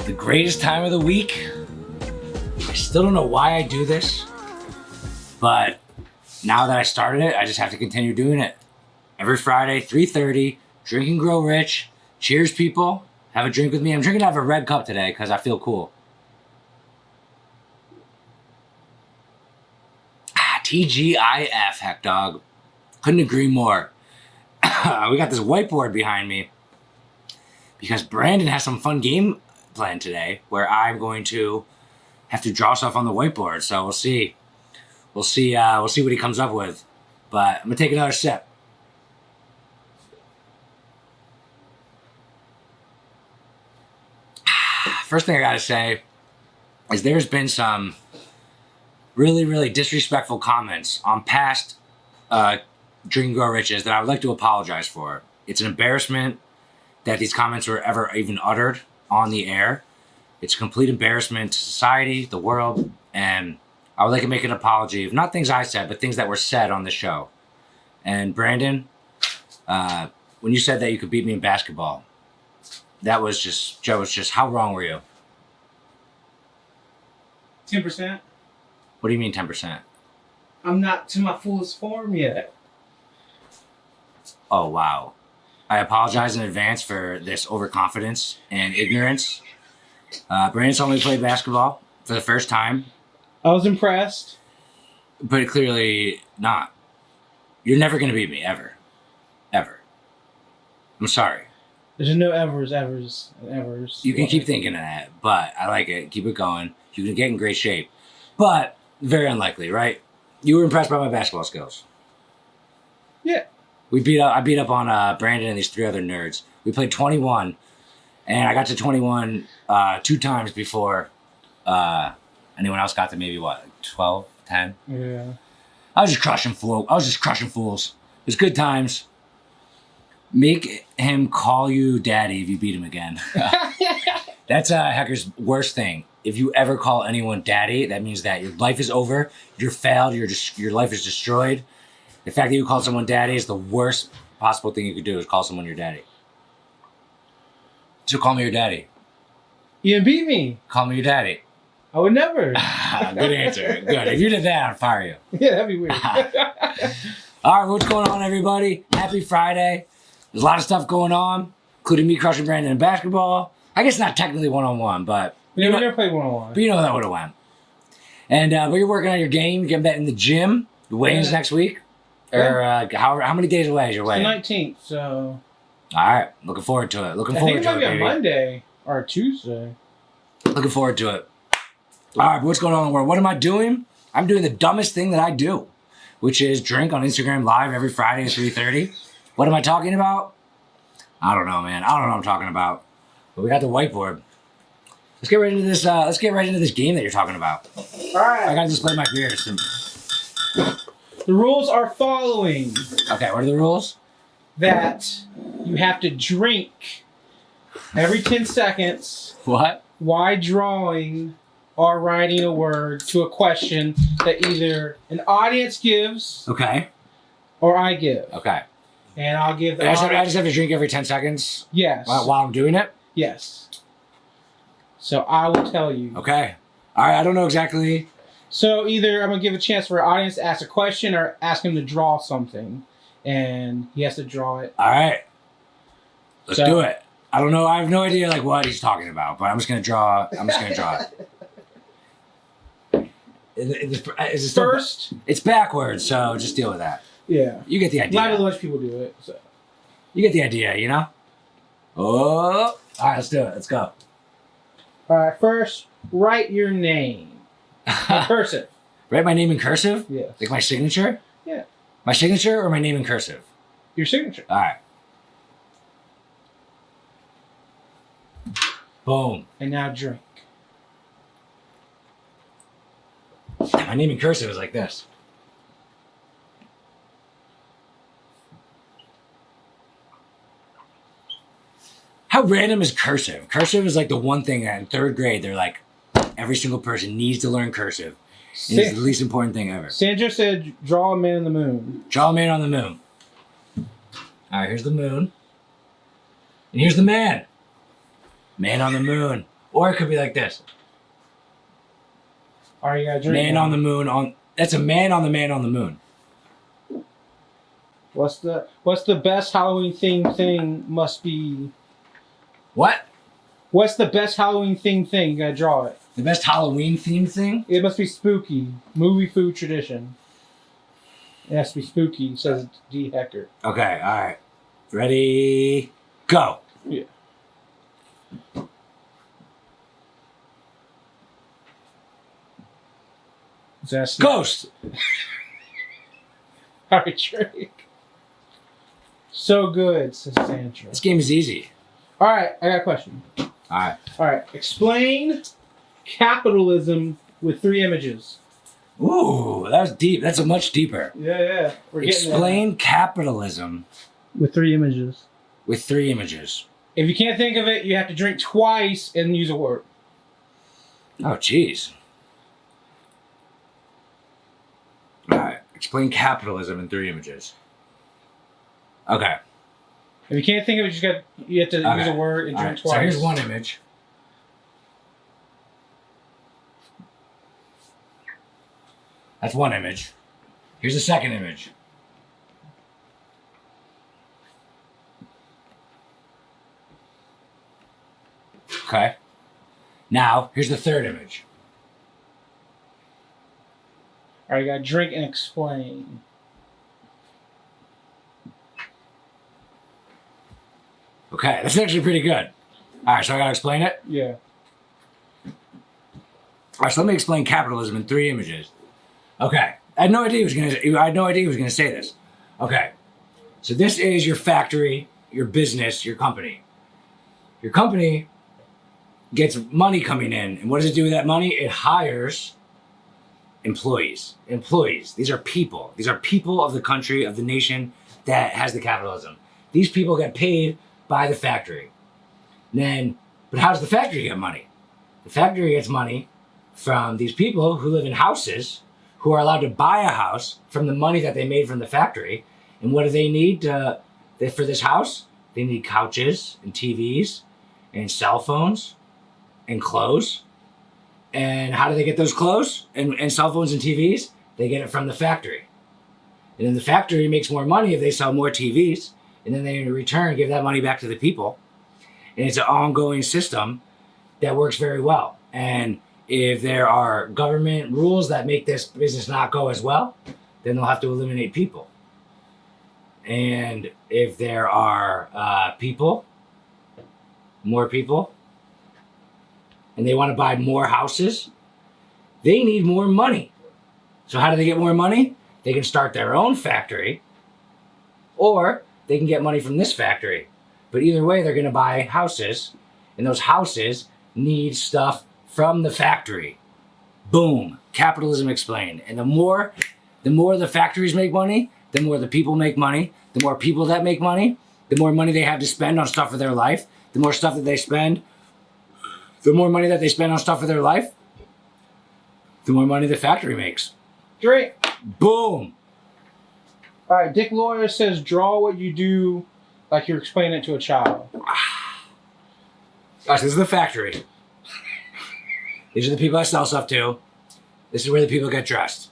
the greatest time of the week. I still don't know why I do this, but now that I started it, I just have to continue doing it. Every Friday, 3:30, Drink and Grow Rich. Cheers, people. Have a drink with me. I'm drinking out of a red cup today because I feel cool. TGIF, heck dog. Couldn't agree more. We got this whiteboard behind me because Brandon has some fun game planned today where I'm going to have to draw stuff on the whiteboard. So we'll see. We'll see what he comes up with. But I'm gonna take another sip. First thing I gotta say is there's been some really, really disrespectful comments on past Drink and Grow Riches that I would like to apologize for. It's an embarrassment that these comments were ever even uttered on the air. It's a complete embarrassment to society, the world, and I would like to make an apology of not things I said, but things that were said on the show. And Brandon, when you said that you could beat me in basketball, that was just, Joe, was just, how wrong were you? 10%. What do you mean 10%? I'm not to my fullest form yet. Oh, wow. I apologize in advance for this overconfidence and ignorance. Brandon saw me play basketball for the first time. I was impressed. But clearly not. You're never going to beat me, ever. Ever. I'm sorry. There's no evers. You can keep thinking of that, but I like it. Keep it going. You can get in great shape. But very unlikely, right? You were impressed by my basketball skills. Yeah. I beat up on Brandon and these three other nerds. We played 21, and I got to 21 two times before anyone else got to maybe, 12, 10? Yeah. I was just crushing fools. It was good times. Make him call you daddy if you beat him again. That's a hacker's worst thing. If you ever call anyone daddy, that means that your life is over. You're failed. Your life is destroyed. The fact that you call someone daddy is the worst possible thing you could do is call someone your daddy. So call me your daddy. You beat me. Call me your daddy. I would never. Good answer. Good. If you did that, I'd fire you. Yeah, that'd be weird. All right, what's going on, everybody? Happy Friday. There's a lot of stuff going on, including me crushing Brandon in basketball. I guess not technically one-on-one, but... We never played one-on-one. But you know how that would have went. And but you're working on your game. You're getting that in the gym. The weigh-ins next week. Or how many days away is your weigh-in? It's the 19th, so... All right. Looking forward to it. I think it might be on Monday or Tuesday. Looking forward to it. All right, but what's going on in the world? What am I doing? I'm doing the dumbest thing that I do, which is drink on Instagram Live every Friday at 3:30. What am I talking about? I don't know, man. I don't know what I'm talking about. But we got the whiteboard. Let's get right into this. Let's get right into this game that you're talking about. All right. I gotta display my beer. The rules are following. Okay, what are the rules? That you have to drink every 10 seconds. What? While drawing or writing a word to a question that either an audience gives. Okay. Or I give. Okay. And I'll give the I just have to drink every 10 seconds? Yes. While I'm doing it? Yes. So I will tell you. Okay. All right, I don't know exactly. So either I'm going to give a chance for our audience to ask a question or ask him to draw something. And he has to draw it. All right. Let's do it. I don't know. I have no idea what he's talking about, but I'm just going to draw it. First? It's backwards, so just deal with that. Yeah. You get the idea. A lot of lunch people do it. So. You get the idea, you know? Oh. All right, let's do it. Let's go. All right, first, write your name. In cursive. Write my name in cursive? Yes. Like my signature? Yeah. My signature or my name in cursive? Your signature. All right. Boom. And now drink. My name in cursive is like this. How random is cursive? Cursive is like the one thing that in third grade, they're like, every single person needs to learn cursive. And it's the least important thing ever. Sandra said, draw a man on the moon. Draw a man on the moon. All right, here's the moon. And here's the man. Man on the moon. Or it could be like this. All right, you gotta drink. Man on the moon. That's a man on the moon. What's the best Halloween themed thing must be? What? What's the best Halloween themed thing? You gotta draw it. The best Halloween themed thing? It must be spooky. Movie food tradition. It has to be spooky, says D. Hecker. Okay, alright. Ready? Go. Yeah. Ghost! Alright, Drake. So good, says Sandra. This game is easy. Alright, I got a question. Alright, explain capitalism with 3 images. Ooh, that was deep. That's a much deeper. Yeah. We're getting Explain capitalism with 3 images. with 3 images. If you can't think of it, you have to drink twice and use a word. Oh, jeez. Alright, explain capitalism in 3 images. Okay. If you can't think of it, you have to use a word and drink twice. So here's one image. That's one image. Here's the second image. Okay. Now, here's the third image. All right, you gotta drink and explain. Okay, that's actually pretty good. All right, so I gotta explain it? Yeah. All right, so let me explain capitalism in 3 images. Okay, I had no idea he was gonna say this. Okay, so this is your factory, your business, your company. Your company gets money coming in, and what does it do with that money? It hires employees. Employees. These are people. These are people of the country, of the nation that has the capitalism. These people get paid by the factory. But how does the factory get money? The factory gets money from these people who live in houses, who are allowed to buy a house from the money that they made from the factory. And what do they need for this house? They need couches and TVs and cell phones and clothes. And how do they get those clothes and cell phones and TVs? They get it from the factory. And then the factory makes more money if they sell more TVs. And then they in return give that money back to the people. And it's an ongoing system that works very well. And if there are government rules that make this business not go as well, then they'll have to eliminate people. And if there are more people, and they want to buy more houses, they need more money. So how do they get more money? They can start their own factory, or they can get money from this factory. But either way, they're going to buy houses, and those houses need stuff from the factory. Boom. Capitalism explained. And the more the factories make money, the more the people make money. The more people that make money, the more money they have to spend on stuff for their life. The more stuff that they spend, the more money that they spend on stuff for their life, the more money the factory makes. Drink. Boom. All right, Dick Lawyer says, draw what you do like you're explaining it to a child. Gosh, this is the factory. These are the people I sell stuff to. This is where the people get dressed.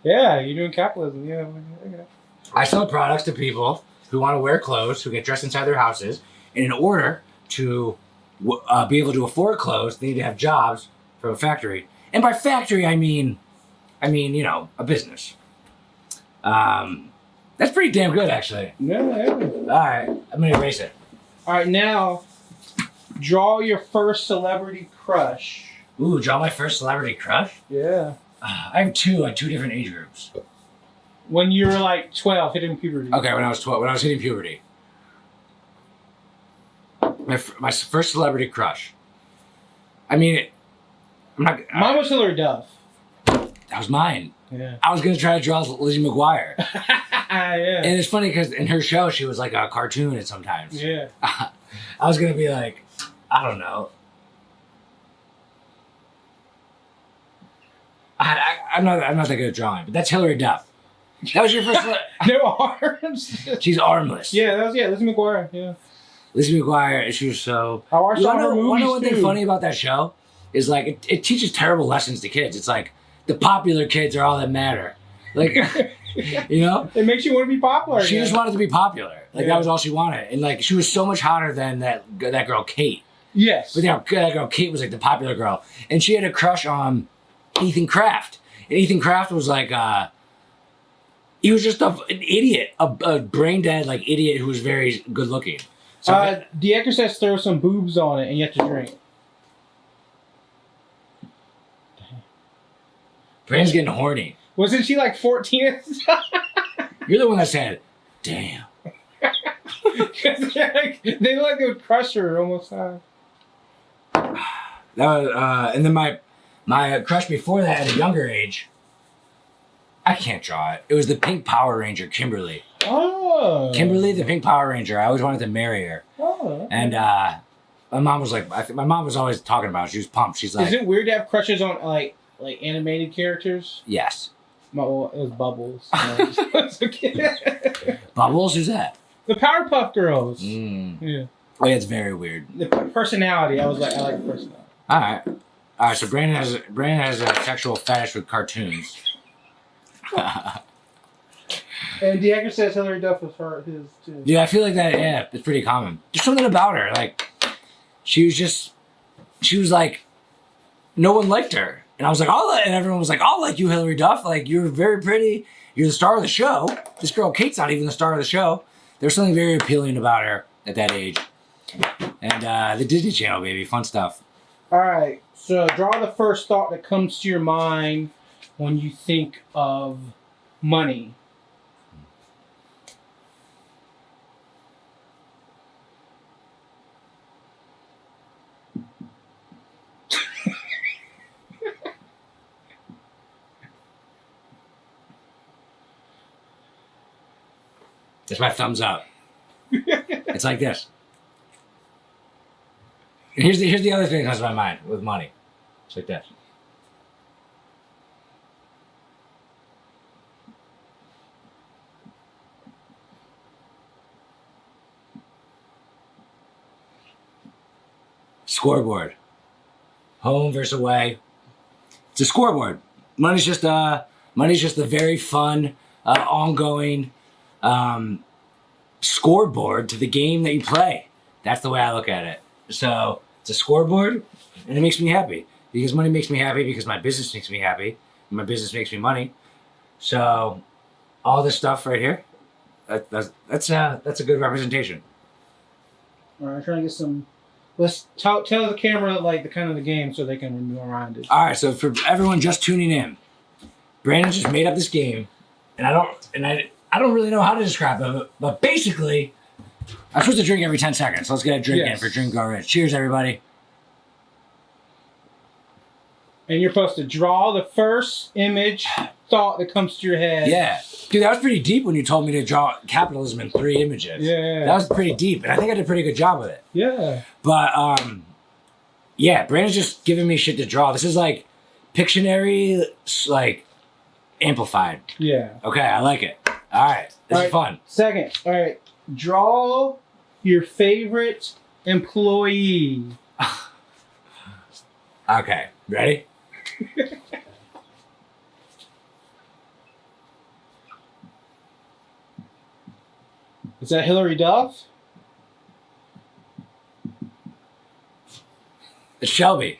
Yeah, you're doing capitalism. Yeah. I sell products to people who want to wear clothes, who get dressed inside their houses. And in order to be able to afford clothes, they need to have jobs from a factory. And by factory, I mean, a business. That's pretty damn good, actually. Yeah. All right, I'm going to erase it. All right, now, draw your first celebrity crush. Ooh, draw my first celebrity crush? Yeah. I have 2 different age groups. When you were like 12, hitting puberty. Okay, when I was 12, when I was hitting puberty. My first celebrity crush. Mine was Hillary Duff. That was mine. Yeah. I was going to try to draw Lizzie McGuire. Yeah. And it's funny because in her show, she was like a cartoon at sometimes. Yeah. I was going to be like, I don't know. I'm not that good at drawing, but that's Hillary Duff. That was your first. No arms. She's armless. Yeah, Lizzie McGuire. Yeah. Lizzie McGuire, and she was so. I watched all her movies One thing too. funny about that show is like it teaches terrible lessons to kids. It's like the popular kids are all that matter. Like, you know, It makes you want to be popular. she just wanted to be popular. Like Yeah. that was all she wanted, and like she was so much hotter than that girl Kate. Yes. But that girl Kate was like the popular girl, and she had a crush on Ethan Kraft, and Ethan Kraft was like. He was just an idiot, a brain dead like idiot who was very good looking. So The actor says throw some boobs on it and you have to drink. Brandon's getting horny. Wasn't she like 14 at the time? You're the one that said, "Damn." They look like they would crush her almost. That was, and then my crush before that at a younger age. I can't draw it. It was the Pink Power Ranger, Kimberly. Oh. Kimberly, the Pink Power Ranger. I always wanted to marry her. Oh. Okay. And my mom was like, my mom was always talking about it. She was pumped. She's like, Is it weird to have crushes on like animated characters? yes. Well, it was Bubbles. It's okay. Bubbles? Who's that? The Powerpuff Girls. Mm. Yeah. Oh, yeah, it's very weird. The personality. I like the personality. All right. So Brandon has a sexual fetish with cartoons. And the actor says Hillary Duff was his too. Yeah, I feel like that. Yeah, it's pretty common. There's something about her. Like, she was like, no one liked her, and I was like, and everyone was like, I'll like you, Hillary Duff. Like, you're very pretty. You're the star of the show. This girl Kate's not even the star of the show. There's something very appealing about her at that age. And the Disney Channel, baby, fun stuff. All right. So draw the first thought that comes to your mind when you think of money. That's my thumbs up. It's like this. And here's the other thing that comes to my mind with money. It's like this. Scoreboard. Home versus away. It's a scoreboard. Money's just a very fun, ongoing scoreboard to the game that you play. That's the way I look at it. So it's a scoreboard, and it makes me happy because money makes me happy because my business makes me happy. And my business makes me money. So all this stuff right here, that's a good representation. All right, I'm trying to get some. Let's tell the camera like the kind of the game so they can memorize it. All right, so for everyone just tuning in, Brandon just made up this game, and I don't really know how to describe it, but basically, I'm supposed to drink every 10 seconds. So let's get a drink in for Drink Go Rich. Cheers, everybody. And you're supposed to draw the first image thought that comes to your head. Yeah. Dude, that was pretty deep when you told me to draw capitalism in 3 images. Yeah. That was pretty deep, and I think I did a pretty good job with it. Yeah. But, yeah, Brandon's just giving me shit to draw. This is like Pictionary, like, amplified. Yeah. Okay, I like it. All right. This is fun. Second. All right. Draw your favorite employee. Okay. Ready? Is that Hillary Duff? It's Shelby.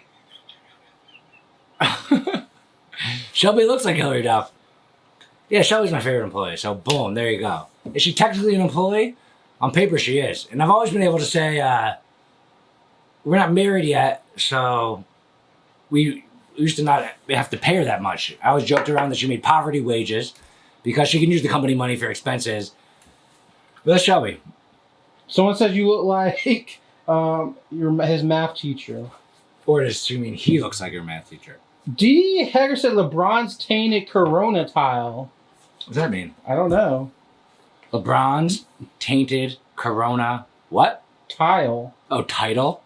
Shelby looks like Hillary Duff. Yeah, Shelby's my favorite employee. So boom, there you go. Is she technically an employee? On paper, she is. And I've always been able to say, we're not married yet, so we used to not have to pay her that much. I always joked around that she made poverty wages because she can use the company money for expenses. But that's Shelby. Someone says you look like his math teacher. Or does she mean he looks like her math teacher? D. Hager said LeBron's tainted Corona tile. What does that mean? I don't know. LeBron's tainted Corona what? Tile. Oh, title?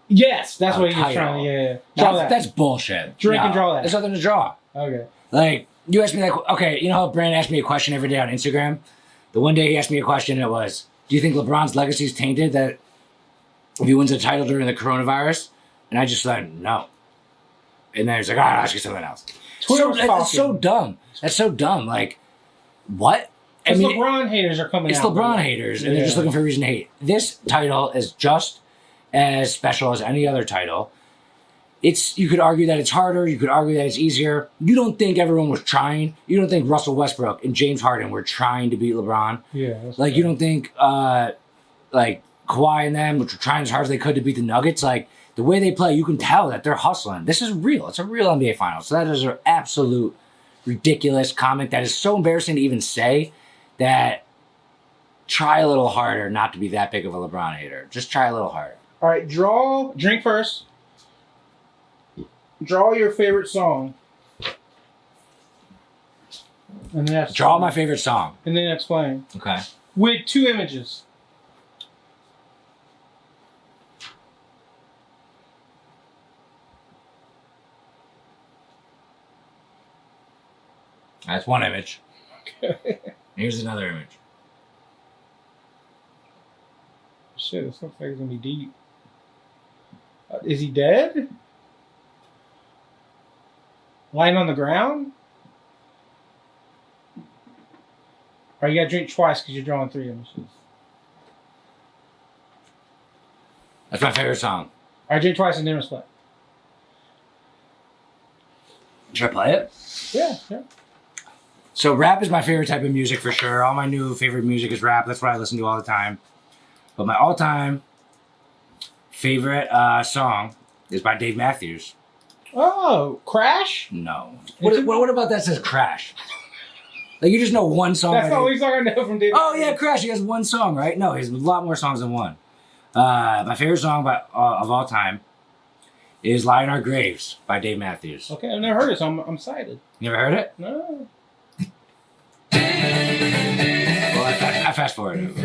Yes, that's what he was title. trying to. Yeah. Draw that. That's bullshit. Drink and draw that. There's nothing to draw. Okay. Like, you asked me that. Okay, you know how Brandon asked me a question every day on Instagram? The one day he asked me a question, it was, do you think LeBron's legacy is tainted? That if he wins a title during the coronavirus, and I just said no. And then he's like, I'll ask you something else. That's so dumb. That's so dumb. Like, what? I mean, LeBron haters are coming out. It's LeBron haters, and they're just looking for a reason to hate. This title is just as special as any other title. You could argue that it's harder. You could argue that it's easier. You don't think everyone was trying. You don't think Russell Westbrook and James Harden were trying to beat LeBron. Yeah. Like, you don't think, like, Kawhi and them, which were trying as hard as they could to beat the Nuggets. Like, the way they play, you can tell that they're hustling. This is real. It's a real NBA Finals. So that is an absolute ridiculous comment that is so embarrassing to even say that try a little harder not to be that big of a LeBron hater. Just try a little harder. All right, drink first. Draw your favorite song. And then draw my favorite song. And then explain. Okay. With 2 images. That's one image. Okay. Here's another image. Shit, this looks like it's gonna be deep. Is he dead? Lying on the ground? Or you gotta drink twice because you're drawing 3 images. That's my favorite song. All right, drink twice and then explain. Should I play it? Yeah, yeah. So rap is my favorite type of music for sure. All my new favorite music is rap. That's what I listen to all the time. But my all-time favorite song is by Dave Matthews. Oh, Crash? No. What about that says Crash? Like, you just know one song. That's the only song I know from Dave Matthews. Yeah, Crash. He has one song, right? No, he has a lot more songs than one. My favorite song of all time is Lie in Our Graves by Dave Matthews. Okay, I've never heard it, so I'm excited. You never heard it? No. Well, I fast forwarded it.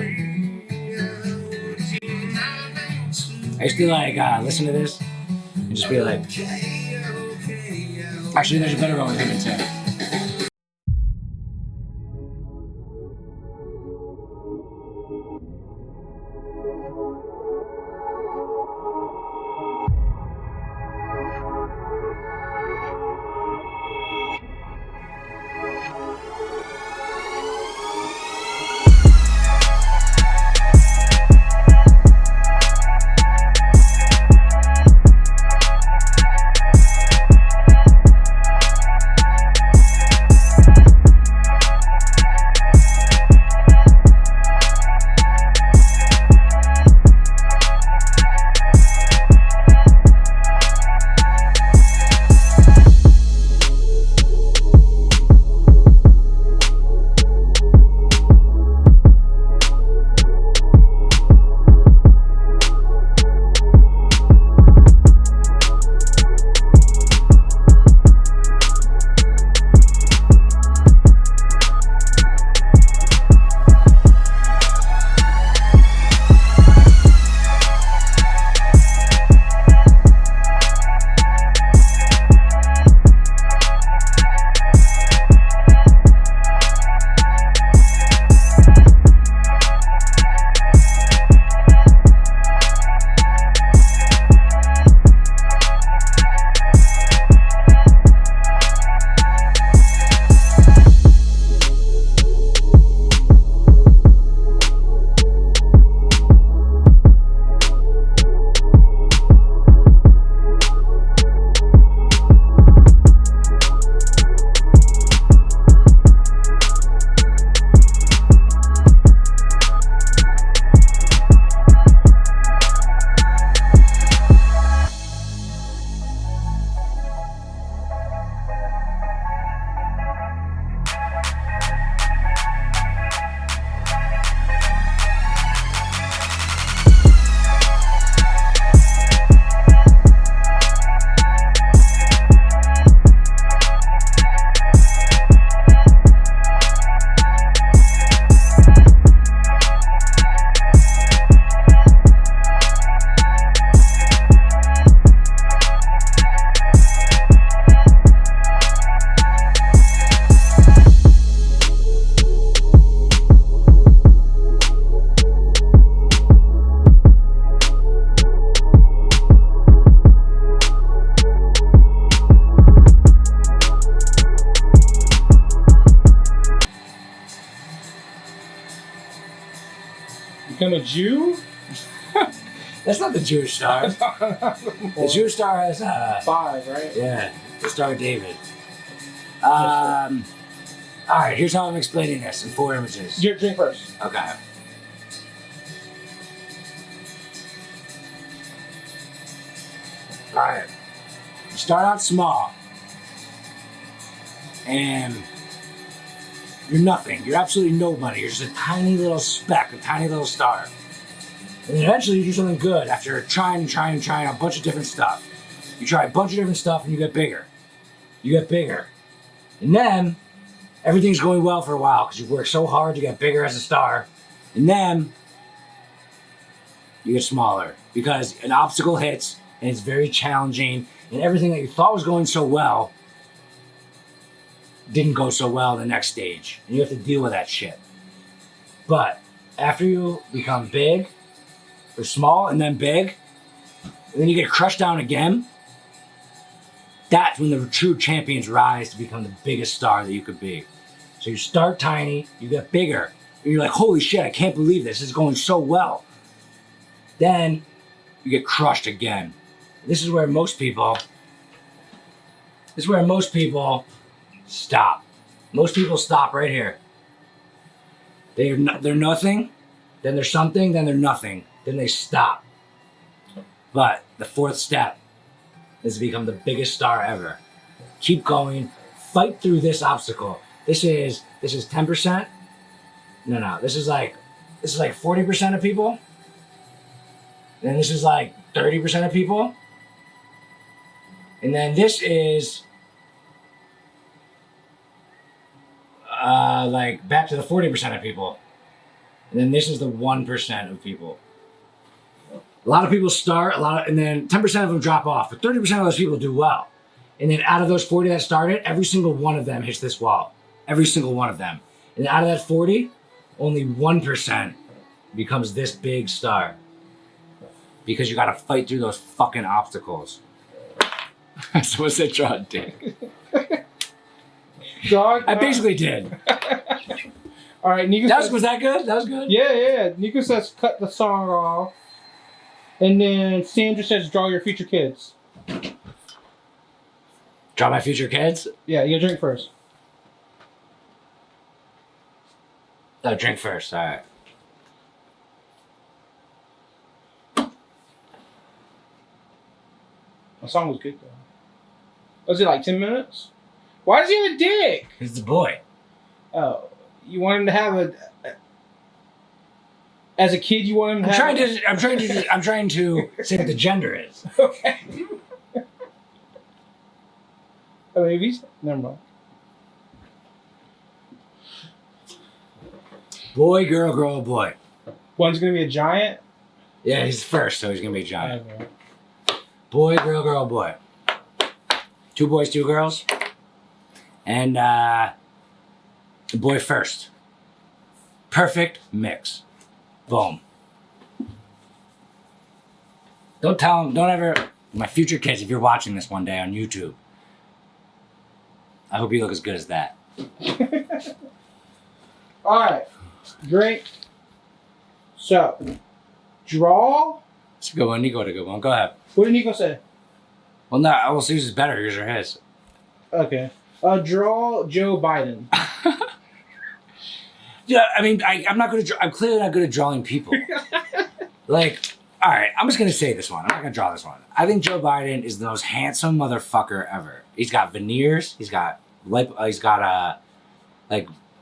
I used to like listen to this and just be like, actually, there's a better one with him and Tim. Become a Jew? That's not the Jewish star. The Jewish star has 5, right? Yeah, the Star of David. All right, here's how I'm explaining this in 4 images. Drink first. Okay. All right. You start out small, and you're nothing. You're absolutely nobody. You're just a tiny little speck, a tiny little star. And eventually you do something good after trying a bunch of different stuff. You try a bunch of different stuff and you get bigger. You get bigger. And then everything's going well for a while because you've worked so hard to get bigger as a star. And then you get smaller because an obstacle hits and it's very challenging and everything that you thought was going so well didn't go so well in the next stage. And you have to deal with that shit. But after you become big, or small and then big, and then you get crushed down again, that's when the true champions rise to become the biggest star that you could be. So you start tiny, you get bigger, and you're like, holy shit, I can't believe this is going so well. Then you get crushed again. This is where most people stop. Most people stop right here. They're nothing, then they're something, then they're nothing. Then they stop. But the 4th step is to become the biggest star ever. Keep going. Fight through this obstacle. This is 10%. No. This is like 40% of people. And this is like 30% of people. And then this is like back to the 40% of people. And then this is the 1% of people. A lot of people start, and then 10% of them drop off, but 30% of those people do well. And then out of those 40 that started, every single one of them hits this wall. Every single one of them. And out of that 40, only 1% becomes this big star. Because you gotta fight through those fucking obstacles. So what's that draw dick? I basically did. All right, Nico says, was that good? That was good? Yeah. Nico says cut the song off. And then Sandra says draw your future kids. Draw my future kids? Yeah, you gotta drink first. Oh, drink first, alright. The song was good though. Was it like 10 minutes? Why does he have a dick? He's the boy. Oh, you want him to have a... As a kid, you want him to have... I'm trying to say what the gender is. Okay. Oh, maybe he's... Never mind. Boy, girl, boy. One's gonna be a giant? Yeah, he's first, so he's gonna be a giant. Okay. Boy, girl, boy. 2 boys, 2 girls. And the boy first. Perfect mix. Boom. Don't tell him, don't ever, my future kids, if you're watching this one day on YouTube, I hope you look as good as that. Alright. Great. So, draw. It's a good one. Nico had a good one. Go ahead. What did Nico say? Well, no, I will see who's is better. Yours or his. Okay. Draw Joe Biden. Yeah, I mean, I'm not good at. I'm clearly not good at drawing people. Like, all right, I'm just gonna say this one. I'm not gonna draw this one. I think Joe Biden is the most handsome motherfucker ever. He's got veneers. He's got like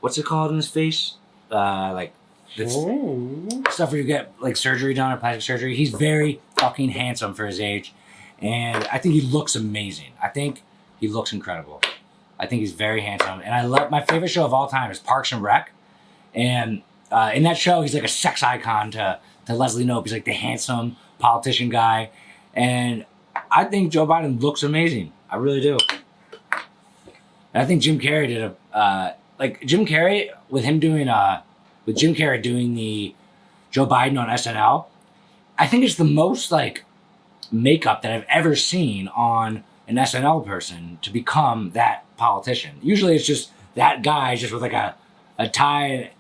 what's it called in his face? Like this stuff where you get like surgery done or plastic surgery. He's very fucking handsome for his age, and I think he looks amazing. I think he looks incredible. I think he's very handsome, and I love my favorite show of all time is Parks and Rec, and in that show he's like a sex icon to Leslie Knope. He's like the handsome politician guy, and I think Joe Biden looks amazing. I really do. And I think Jim Carrey did Jim Carrey with Jim Carrey doing the Joe Biden on SNL. I think it's the most like makeup that I've ever seen on an SNL person to become that politician. Usually it's just that guy just with like a tie,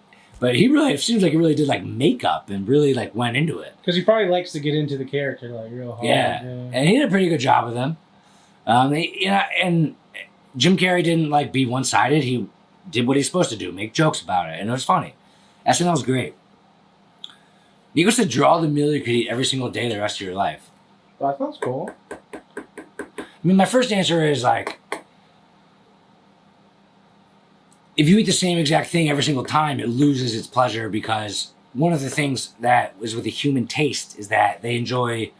But it seems like he really did like makeup and really like went into it. Because he probably likes to get into the character like real hard. Yeah. And he did a pretty good job with them. And Jim Carrey didn't like be one-sided. He did what he's supposed to do, make jokes about it, and it was funny. SNL was great. He goes to draw the meal you could eat every single day the rest of your life. That sounds cool. I mean, my first answer is like, if you eat the same exact thing every single time, it loses its pleasure, because one of the things that is with the human taste is that they enjoy,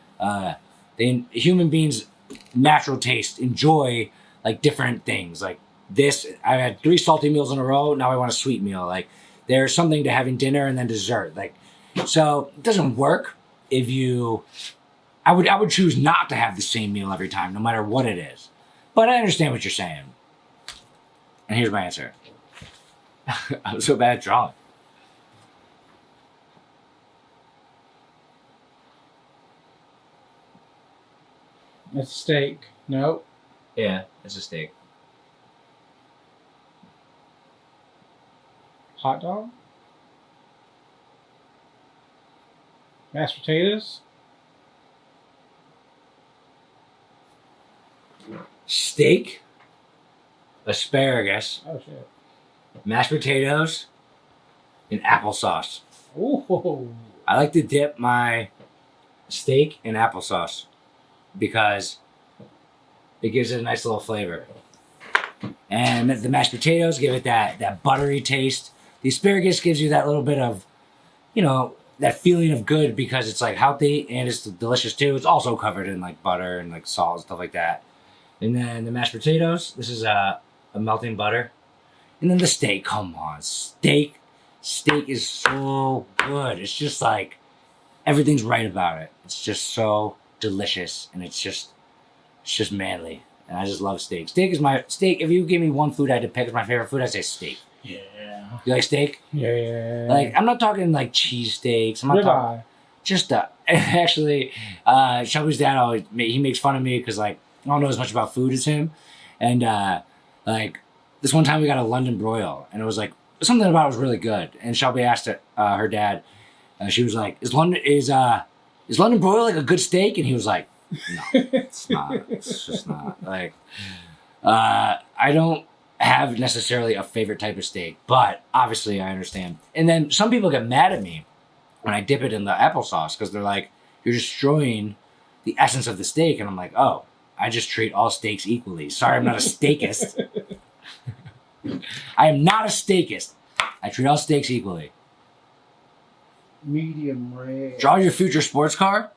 human beings' natural taste enjoy like different things. Like this, I've had 3 salty meals in a row. Now I want a sweet meal. Like there's something to having dinner and then dessert. Like, so it doesn't work if you. I would choose not to have the same meal every time, no matter what it is. But I understand what you're saying. And here's my answer. I'm so bad at drawing. It's a steak. Nope. Yeah, it's a steak. Hot dog? Mashed potatoes? Steak, asparagus, Oh shit. mashed potatoes, and applesauce. Ooh. I like to dip my steak in applesauce because it gives it a nice little flavor. And the mashed potatoes give it that buttery taste. The asparagus gives you that little bit of, that feeling of good because it's like healthy and it's delicious too. It's also covered in like butter and like salt and stuff like that. And then the mashed potatoes, this is a melting butter. And then the steak, come on, steak is so good. It's just like, everything's right about it. It's just so delicious, and it's just manly. And I just love steak. Steak. If you give me one food I had to pick as my favorite food, I'd say steak. Yeah. You like steak? Yeah. Like, I'm not talking like cheese steaks. I'm not talking, just actually, Shelby's dad he makes fun of me because like I don't know as much about food as him, and like this one time we got a London broil, and it was like something about it was really good. And Shelby asked her dad, she was like, "Is London broil like a good steak?" And he was like, "No, it's not. It's just not." Like, I don't have necessarily a favorite type of steak, but obviously I understand. And then some people get mad at me when I dip it in the applesauce because they're like, "You're destroying the essence of the steak," and I'm like, "Oh, I just treat all steaks equally. Sorry, I'm not a steakist. I am not a steakist. I treat all steaks equally." Medium rare. Draw your future sports car?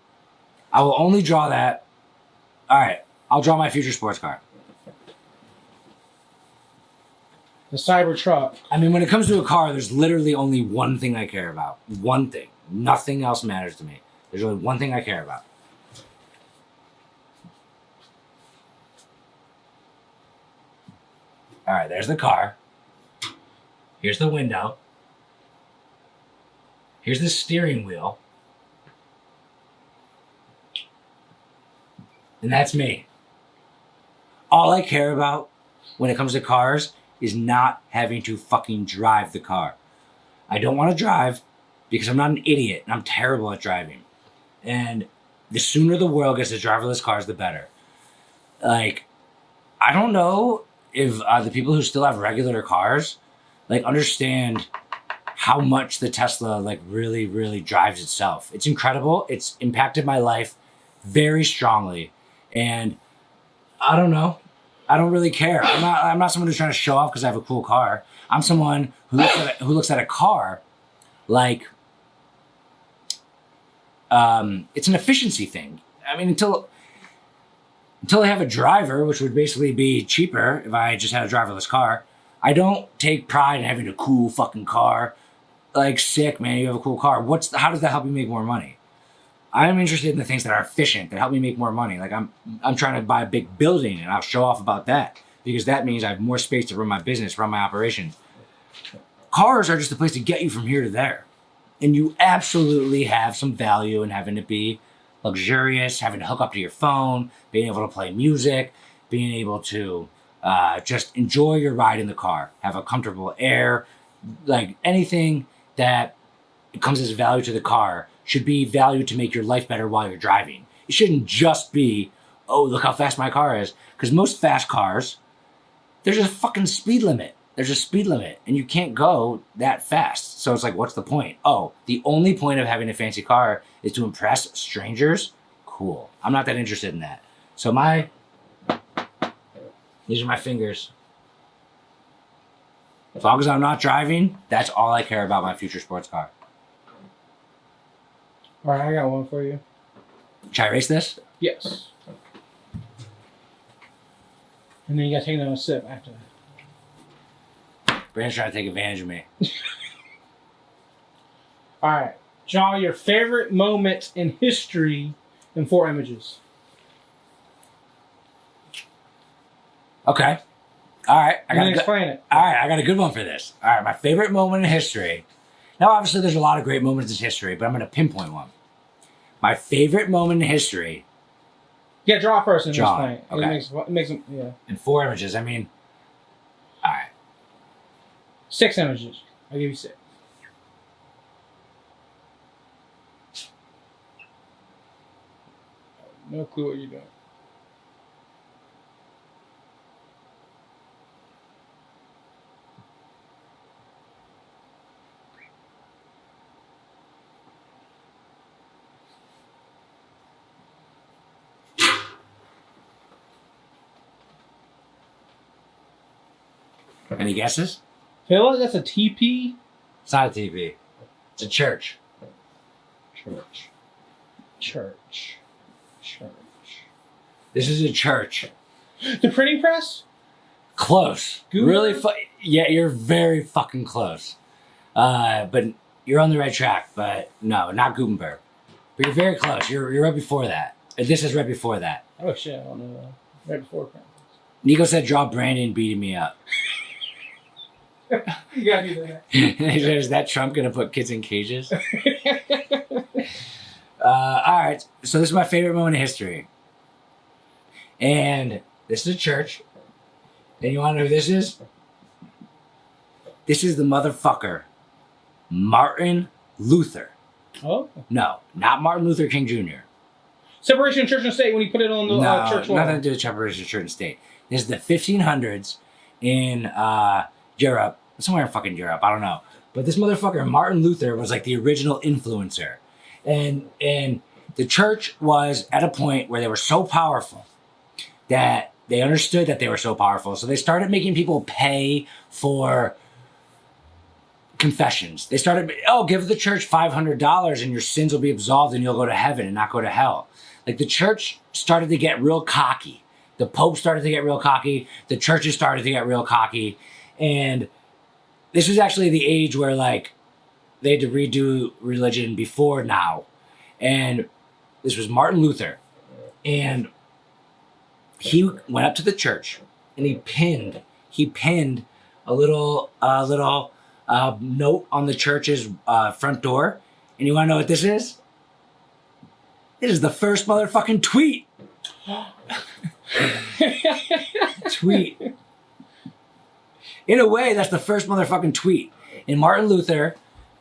I will only draw that. All right, I'll draw my future sports car. The Cybertruck. I mean, when it comes to a car, there's literally only one thing I care about. One thing. Nothing else matters to me. There's only one thing I care about. All right, there's the car. Here's the window. Here's the steering wheel. And that's me. All I care about when it comes to cars is not having to fucking drive the car. I don't want to drive because I'm not an idiot and I'm terrible at driving. And the sooner the world gets to driverless cars, the better. Like, I don't know if the people who still have regular cars, like, understand how much the Tesla, like, really, really drives itself. It's incredible. It's impacted my life very strongly. And I don't know. I don't really care. I'm not someone who's trying to show off because I have a cool car. I'm someone who looks at a car like it's an efficiency thing. I mean, until I have a driver, which would basically be cheaper if I just had a driverless car, I don't take pride in having a cool fucking car. Like, sick, man, you have a cool car. How does that help you make more money? I'm interested in the things that are efficient, that help me make more money. Like, I'm trying to buy a big building, and I'll show off about that because that means I have more space to run my business, run my operations. Cars are just a place to get you from here to there. And you absolutely have some value in having it be luxurious, having to hook up to your phone, being able to play music, being able to just enjoy your ride in the car, have a comfortable air, like anything that it comes as value to the car should be value to make your life better while you're driving. It shouldn't just be, oh, look how fast my car is. Because most fast cars, there's a fucking speed limit. There's a speed limit, and you can't go that fast. So it's like, what's the point? Oh, the only point of having a fancy car is to impress strangers? Cool. I'm not that interested in that. So these are my fingers. As long as I'm not driving, that's all I care about my future sports car. All right, I got one for you. Should I erase this? Yes. And then you got to take another sip after that. Brandon's trying to take advantage of me. All right. Draw your favorite moment in history in 4 images. Okay. All right. Explain it. All right. I got a good one for this. All right. My favorite moment in history. Now, obviously, there's a lot of great moments in history, but I'm going to pinpoint one. My favorite moment in history. Yeah, draw first and Draw. explain. Okay. It makes them, yeah. In 4 images. I mean, all right. 6 images. I'll give you 6. No clue what you're doing. Any guesses? Feel like that's a TP? It's not a TV. It's a church. Church. This is a church. The printing press? Close. Google? Really? Yeah, you're very fucking close. But you're on the right track. But no, not Gutenberg. But you're very close. You're right before that. This is right before that. Oh shit, I don't know that. Right before print press. Nico said, "Draw Brandon beating me up." You gotta do that. He said, "Is that Trump gonna put kids in cages?" All right. So this is my favorite moment in history, and this is a church. And you want to know who this is? This is the motherfucker, Martin Luther. Oh. No, not Martin Luther King Jr. Separation of church and state when you put it on the church wall. Nothing to do with separation of church and state. This is the 1500s in Europe, somewhere in fucking Europe, I don't know. But this motherfucker, Martin Luther, was like the original influencer. And the church was at a point where they were so powerful that they understood that they were so powerful. So they started making people pay for confessions. They started, give the church $500 and your sins will be absolved and you'll go to heaven and not go to hell. Like the church started to get real cocky. The Pope started to get real cocky. The churches started to get real cocky. And this was actually the age where like they had to redo religion before now. And this was Martin Luther. And he went up to the church and he pinned a little note on the church's front door. And you want to know what this is? This is the first motherfucking tweet. Tweet. In a way, that's the first motherfucking tweet. And Martin Luther,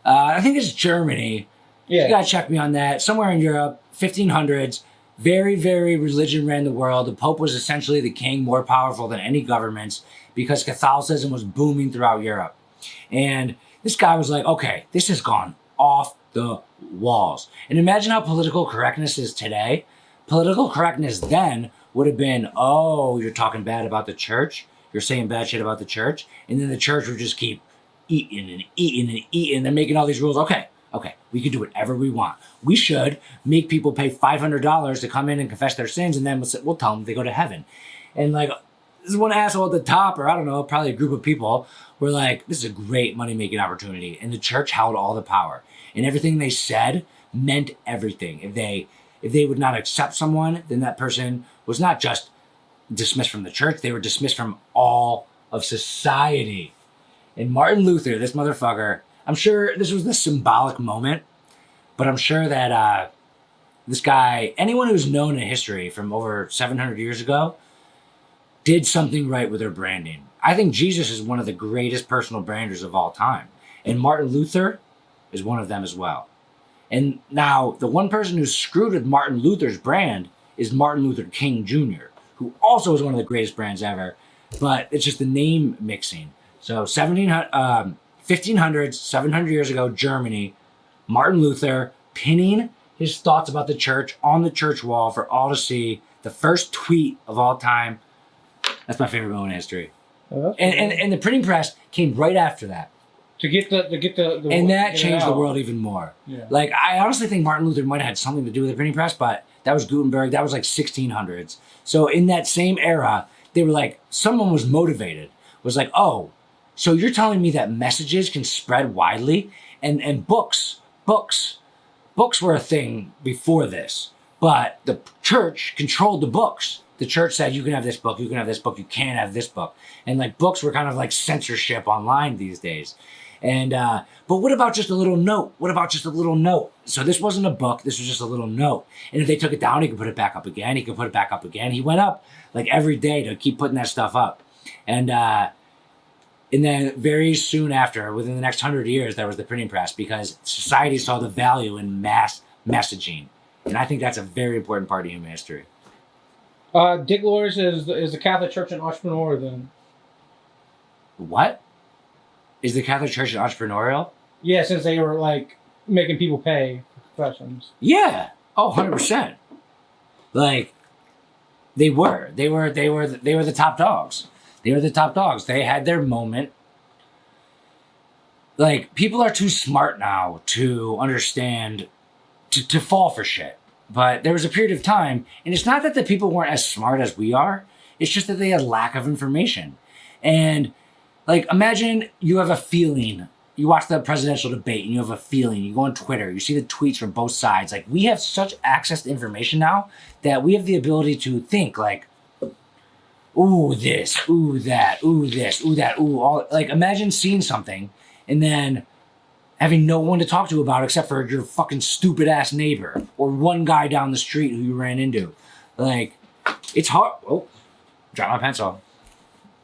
I think it's Germany. Yeah. You gotta check me on that. Somewhere in Europe, 1500s. Very, very religion ran the world. The Pope was essentially the king, more powerful than any governments because Catholicism was booming throughout Europe. And this guy was like, okay, this has gone off the walls. And imagine how political correctness is today. Political correctness then would have been, oh, you're talking bad about the church. You're saying bad shit about the church. And then the church would just keep eating and eating and eating. They're making all these rules. Okay, we can do whatever we want. We should make people pay $500 to come in and confess their sins, and then we'll tell them they go to heaven. And like, this one asshole at the top, or I don't know, probably a group of people were like, this is a great money-making opportunity. And the church held all the power. And everything they said meant everything. If they would not accept someone, then that person was not just dismissed from the church, they were dismissed from all of society. And Martin Luther, this motherfucker, I'm sure this was the symbolic moment, but I'm sure that this guy, anyone who's known in history from over 700 years ago, did something right with their branding. I think Jesus is one of the greatest personal branders of all time. And Martin Luther is one of them as well. And now, the one person who's screwed with Martin Luther's brand is Martin Luther King Jr., who also is one of the greatest brands ever, but it's just the name mixing. So 1500s, 700 years ago, Germany, Martin Luther pinning his thoughts about the church on the church wall for all to see. The first tweet of all time. That's my favorite moment in history. Oh, and the printing press came right after that. To get the and that changed the world even more. Yeah. Like, I honestly think Martin Luther might have had something to do with the printing press, but that was Gutenberg. That was like 1600s. So in that same era, they were like, someone was motivated. Was like, oh, so you're telling me that messages can spread widely? And books were a thing before this. But the church controlled the books. The church said, you can have this book, you can have this book, you can't have this book. And like books were kind of like censorship online these days. And, but what about just a little note? What about just a little note? So this wasn't a book, this was just a little note. And if they took it down, he could put it back up again, he could put it back up again. He went up like every day to keep putting that stuff up. And then very soon after, within the next 100 years, there was the printing press because society saw the value in mass messaging. And I think that's a very important part of human history. Dick Lowery says, is the Catholic Church an entrepreneur then? What? Is the Catholic Church entrepreneurial? Yeah, since they were like making people pay for confessions. Yeah. Oh, 100%. Like, they were the top dogs. They were the top dogs. They had their moment. Like, people are too smart now to understand, to fall for shit. But there was a period of time, and it's not that the people weren't as smart as we are, it's just that they had lack of information. And, like, imagine you have a feeling, you watch the presidential debate and you have a feeling, you go on Twitter, you see the tweets from both sides. Like, we have such access to information now that we have the ability to think, like, ooh, this, ooh, that, ooh, this, ooh, that, ooh, all. Like, imagine seeing something and then having no one to talk to about except for your fucking stupid ass neighbor or one guy down the street who you ran into. Like, it's hard. Oh, dropped my pencil.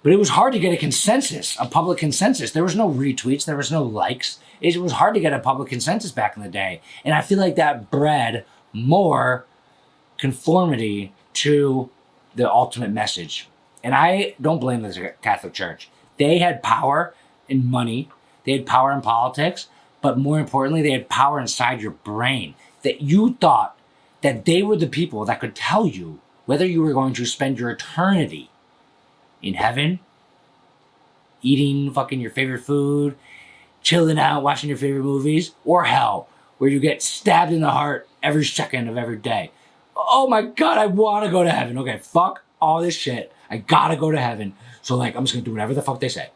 But it was hard to get a consensus, a public consensus. There was no retweets. There was no likes. It was hard to get a public consensus back in the day. And I feel like that bred more conformity to the ultimate message. And I don't blame the Catholic Church. They had power and money. They had power in politics. But more importantly, they had power inside your brain. That you thought that they were the people that could tell you whether you were going to spend your eternity in heaven, eating fucking your favorite food, chilling out, watching your favorite movies, or hell, where you get stabbed in the heart every second of every day. Oh my God, I want to go to heaven. Okay, fuck all this shit. I gotta go to heaven. So like, I'm just gonna do whatever the fuck they say.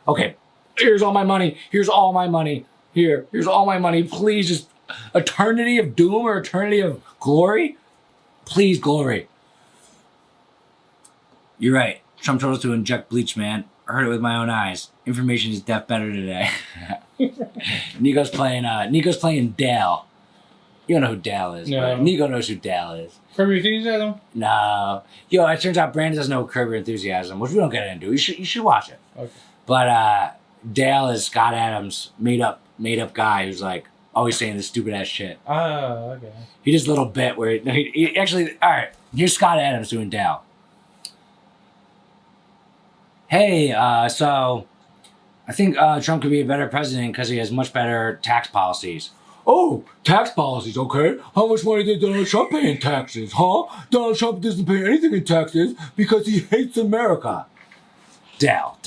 Okay, here's all my money. Here's all my money. Here's all my money. Please, just eternity of doom or eternity of glory? Please, glory. You're right. Trump told us to inject bleach, man. I heard it with my own eyes. Information is deaf better today. Nico's playing Dale. You don't know who Dale is, no. But Nico knows who Dale is. Curb Your Enthusiasm? No. Yo, it turns out Brandon doesn't know Curb Your Enthusiasm, which we don't get into. You should watch it. Okay. But Dale is Scott Adams' made up guy who's like always saying this stupid ass shit. Oh, okay. He does a little bit where he actually, all right, here's Scott Adams doing Dale. Hey, so I think Trump could be a better president because he has much better tax policies. Oh, tax policies, okay. How much money did Donald Trump pay in taxes, huh? Donald Trump doesn't pay anything in taxes because he hates America. Dale.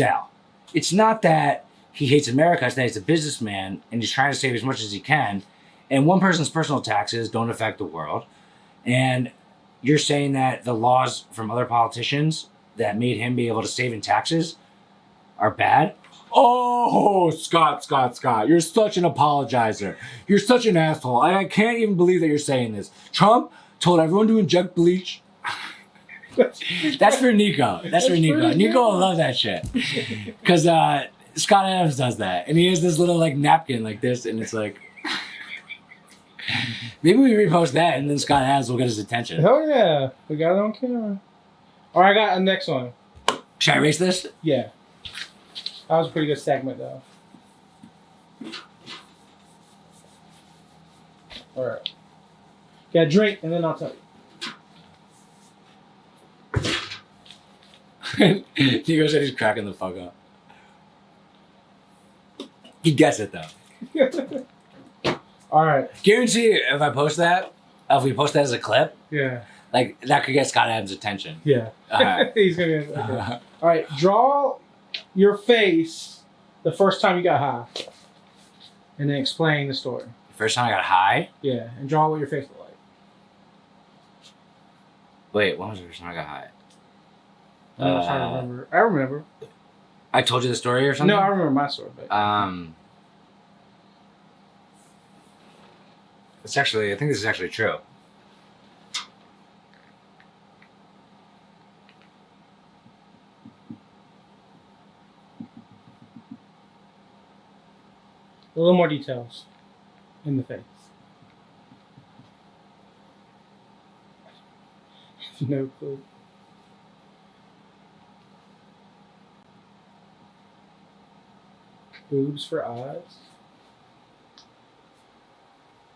It's not that he hates America, it's that he's a businessman and he's trying to save as much as he can. And one person's personal taxes don't affect the world. And you're saying that the laws from other politicians that made him be able to save in taxes are bad? Oh, Scott, you're such an apologizer. You're such an asshole. I can't even believe that you're saying this. Trump told everyone to inject bleach. That's for Nico. That's for Nico. Nico will love that shit. Because Scott Adams does that. And he has this little like napkin like this, and it's like... Maybe we repost that, and then Scott Adams will get his attention. Hell yeah. We got it on camera. All right, I got a next one. Should I erase this? Yeah. That was a pretty good segment, though. All right. Got a drink, and then I'll tell you. Nico said he's cracking the fuck up. He gets it though. All right. Guarantee if I post that, if we post that as a clip, Yeah. like that could get Scott Adams' attention. Yeah. Alright. He's gonna. Okay. All right. Draw your face the first time you got high, and then explain the story. First time I got high. Yeah, and draw what your face looked like. Wait, when was the first time I got high? I'm trying to remember. I remember. I told you the story or something? No, I remember my story. But it's actually, I think this is actually true. a little more details in the face. No clue. Boobs for eyes.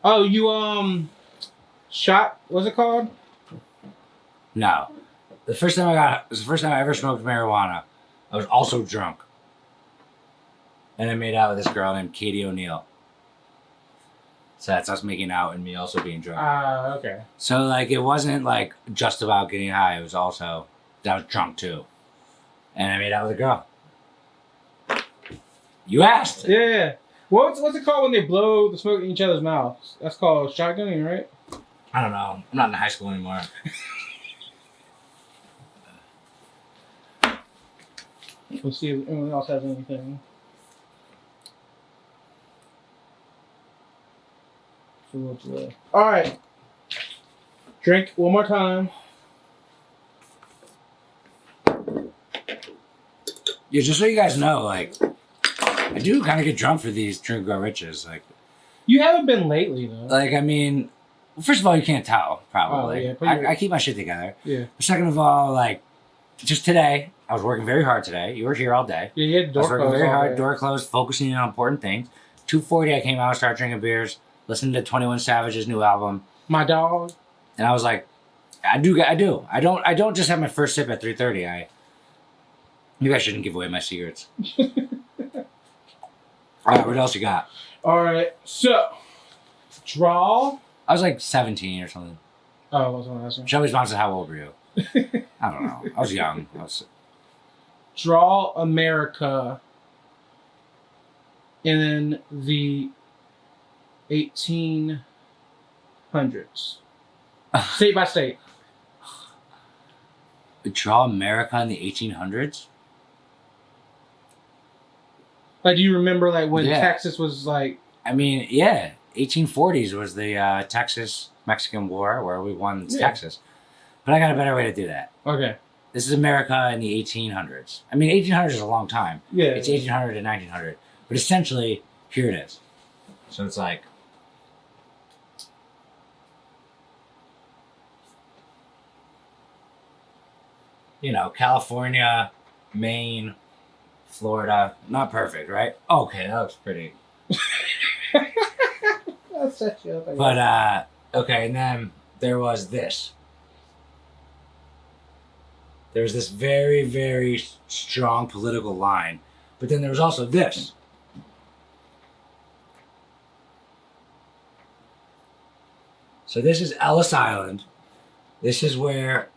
Oh, you shot. What's it called? No. It was the first time I ever smoked marijuana. I was also drunk. And I made out with this girl named Katie O'Neill. So that's us making out and me also being drunk. Okay. So like it wasn't like just about getting high. It was also that I was drunk too. And I made out with a girl. You asked. Yeah. What's it called when they blow the smoke in each other's mouths? That's called shotgunning, right? I don't know. I'm not in high school anymore. We'll see if anyone else has anything. All right. Drink one more time. Yeah, just so you guys know, like, I do kind of get drunk for these Drink Go Riches. Like, You haven't been lately, though. like I mean, first of all, you can't tell, probably. Oh, yeah, I keep my shit together. Yeah. But second of all, like, just today, I was working very hard today. You were here all day. Yeah, you had the I door was working closed very all hard, day. door closed, focusing on important things. 2:40, I came out and started drinking beers, listening to 21 Savage's new album, My dog. and I was like, I do. I don't just have my first sip at 3:30. Maybe I shouldn't give away my secrets. All right, what else you got? All right. So, draw. I was like 17 or something. Oh, I was going to ask you. Shelby's mom said, "How old were you?" I don't know. I was young. Draw America in the 1800s. State by state. Draw America in the 1800s. Like, do you remember, like, when Yeah. Texas was, like... I mean, yeah, 1840s was the Texas-Mexican War where we won Texas. But I got a better way to do that. Okay. This is America in the 1800s. I mean, 1800s is a long time. Yeah. It's 1800 to 1900. But essentially, here it is. So it's like... You know, California, Maine, Florida. Not perfect, right? Okay, that looks pretty. That's such a... But, okay, and then there was this. There was this very, very strong political line. But then there was also this. So this is Ellis Island. This is where...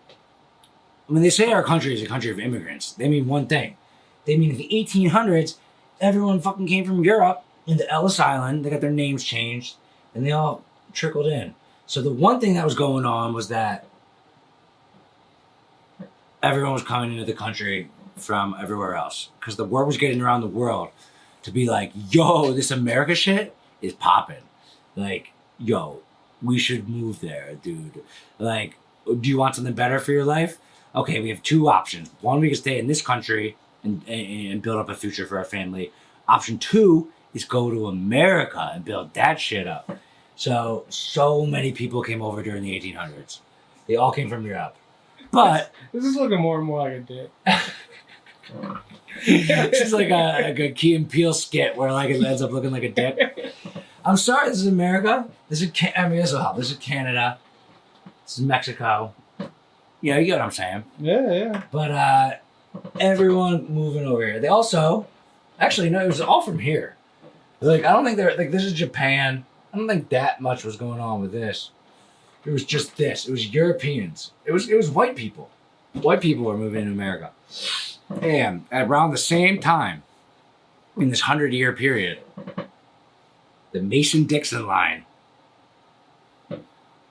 When they say our country is a country of immigrants, they mean one thing. They mean in the 1800s, everyone fucking came from Europe into Ellis Island. They got their names changed, and they all trickled in. So the one thing that was going on was that everyone was coming into the country from everywhere else. Because the word was getting around the world to be like, yo, this America shit is popping. Like, yo, we should move there, dude. Like, do you want something better for your life? Okay, we have two options. One, we can stay in this country and build up a future for our family. Option two is go to America and build that shit up. So many people came over during the 1800s. They all came from Europe. But This is looking more and more like a dick. this is like a Key and Peele skit where like it ends up looking like a dick. I'm sorry, this is America. This is this will help. This is Canada. This is Mexico. Yeah, you get what I'm saying. Yeah. But everyone moving over here. They also, actually, no, it was all from here. Like, I don't think they're, like, this is Japan. I don't think that much was going on with this. It was just this. It was Europeans. It was white people. White people were moving to America. And around the same time, in this 100-year period, the Mason-Dixon line,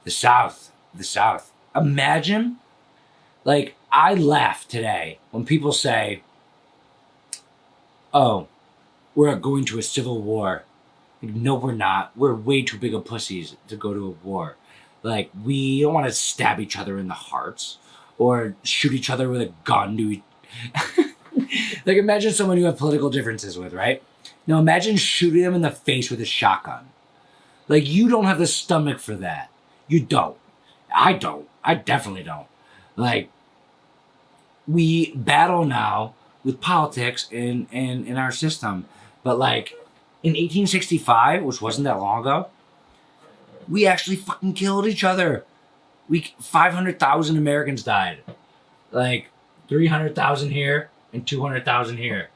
the South. Imagine, like, I laugh today when people say, oh, we're going to a civil war. Like, no, we're not. We're way too big of pussies to go to a war. Like, we don't want to stab each other in the hearts or shoot each other with a gun to Like, imagine someone you have political differences with, right? Now, imagine shooting them in the face with a shotgun. Like, you don't have the stomach for that. You don't. I don't. I definitely don't. Like, we battle now with politics in our system. But, like, in 1865, which wasn't that long ago, we actually fucking killed each other. 500,000 Americans died. Like, 300,000 here and 200,000 here.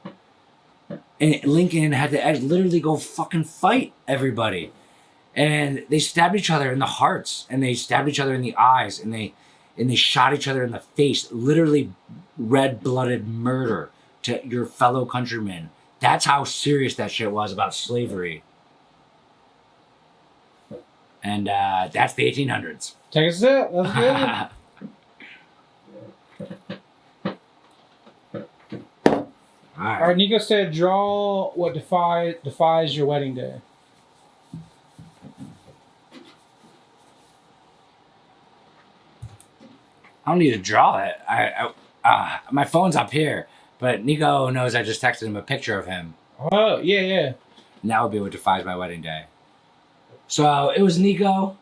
And Lincoln had to literally go fucking fight everybody. And they stabbed each other in the hearts, and they stabbed each other in the eyes, and they shot each other in the face. Literally red-blooded murder to your fellow countrymen. That's how serious that shit was about slavery. And that's the 1800s. Take a sip. That's good. All right. All right, Nico said, draw what defies your wedding day. I don't need to draw it. My phone's up here, but Nico knows I just texted him a picture of him. Oh, yeah. And that would be what defies my wedding day. So it was Nico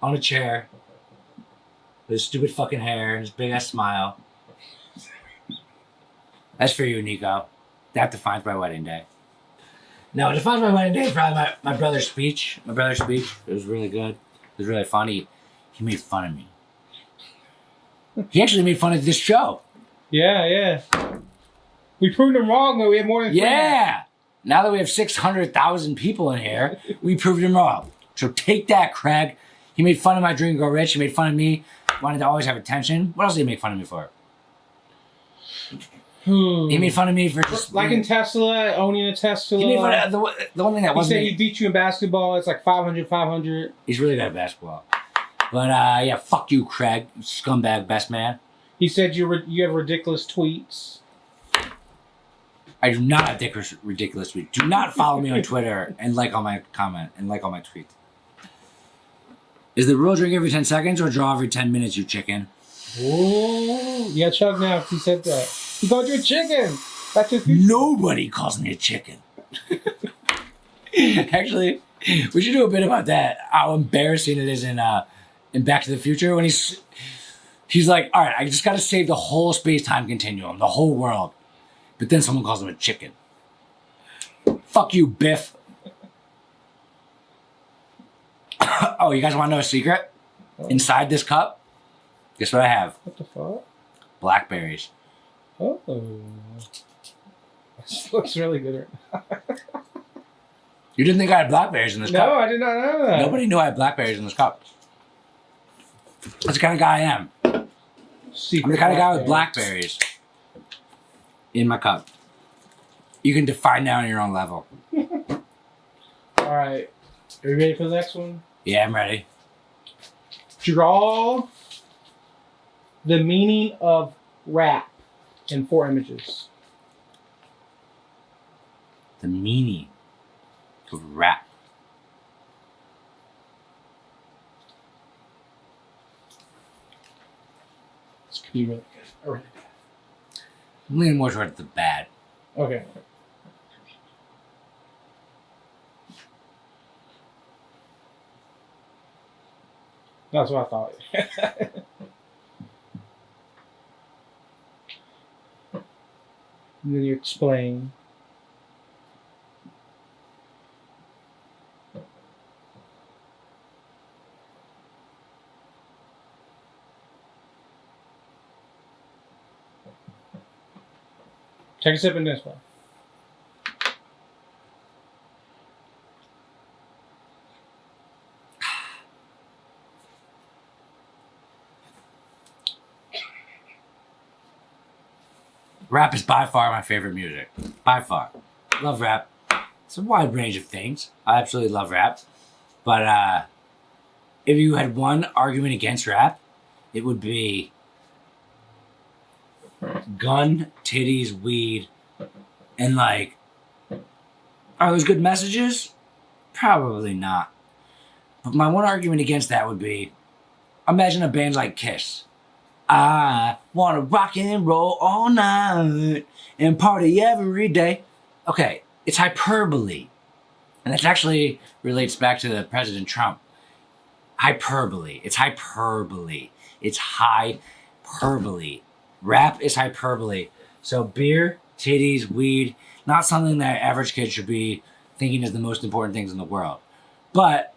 on a chair with his stupid fucking hair and his big ass smile. That's for you, Nico. That defines my wedding day. No, it defines my wedding day is probably my brother's speech. My brother's speech. It was really good. It was really funny. He made fun of me. He actually made fun of this show. Yeah. We proved him wrong, though. We have more than Yeah. Now that we have 600,000 people in here, we proved him wrong. So take that, Craig. He made fun of my Dream Go Rich. He made fun of me. Wanted to always have attention. What else did he make fun of me for? He made fun of me for just... Liking Tesla, owning a Tesla. He made fun of the one thing that wasn't... He said he beat you in basketball. It's like 500. He's really good at basketball. But, yeah, fuck you, Craig. You scumbag best man. He said you have ridiculous tweets. I do not have ridiculous tweets. Do not follow me on Twitter and like all my comment and like all my tweets. Is the rule drink every 10 seconds or draw every 10 minutes, you chicken? Oh, yeah, chug now. He said that. He called you a chicken. That's your future. Nobody calls me a chicken. Actually, we should do a bit about that. How embarrassing it is in Back to the Future when he's like, all right, I just got to save the whole space-time continuum, the whole world. But then someone calls him a chicken. Fuck you, Biff. Oh, you guys want to know a secret? Oh. Inside this cup, guess what I have? What the fuck? Blackberries. Oh. This looks really good right now. You didn't think I had blackberries in this cup? No, I did not know that. Nobody knew I had blackberries in this cup. That's the kind of guy I am. I'm the kind of guy with blackberries in my cup. You can define that on your own level. All right. Are you ready for the next one? Yeah, I'm ready. Draw the meaning of rap in 4 images. The meaning of rap. This could be really good. Really good. I'm leaning more towards the bad. Okay. That's what I thought. And then you explain. Take a sip in this one. Rap is by far my favorite music. By far. Love rap. It's a wide range of things. I absolutely love rap. But if you had one argument against rap, it would be gun, titties, weed, and like, are those good messages? Probably not. But my one argument against that would be, imagine a band like Kiss. I wanna rock and roll all night and party every day. Okay, it's hyperbole. And that actually relates back to the President Trump. Hyperbole. It's hyperbole. It's hyperbole. Rap is hyperbole. So beer, titties, weed, not something that average kids should be thinking is the most important things in the world. But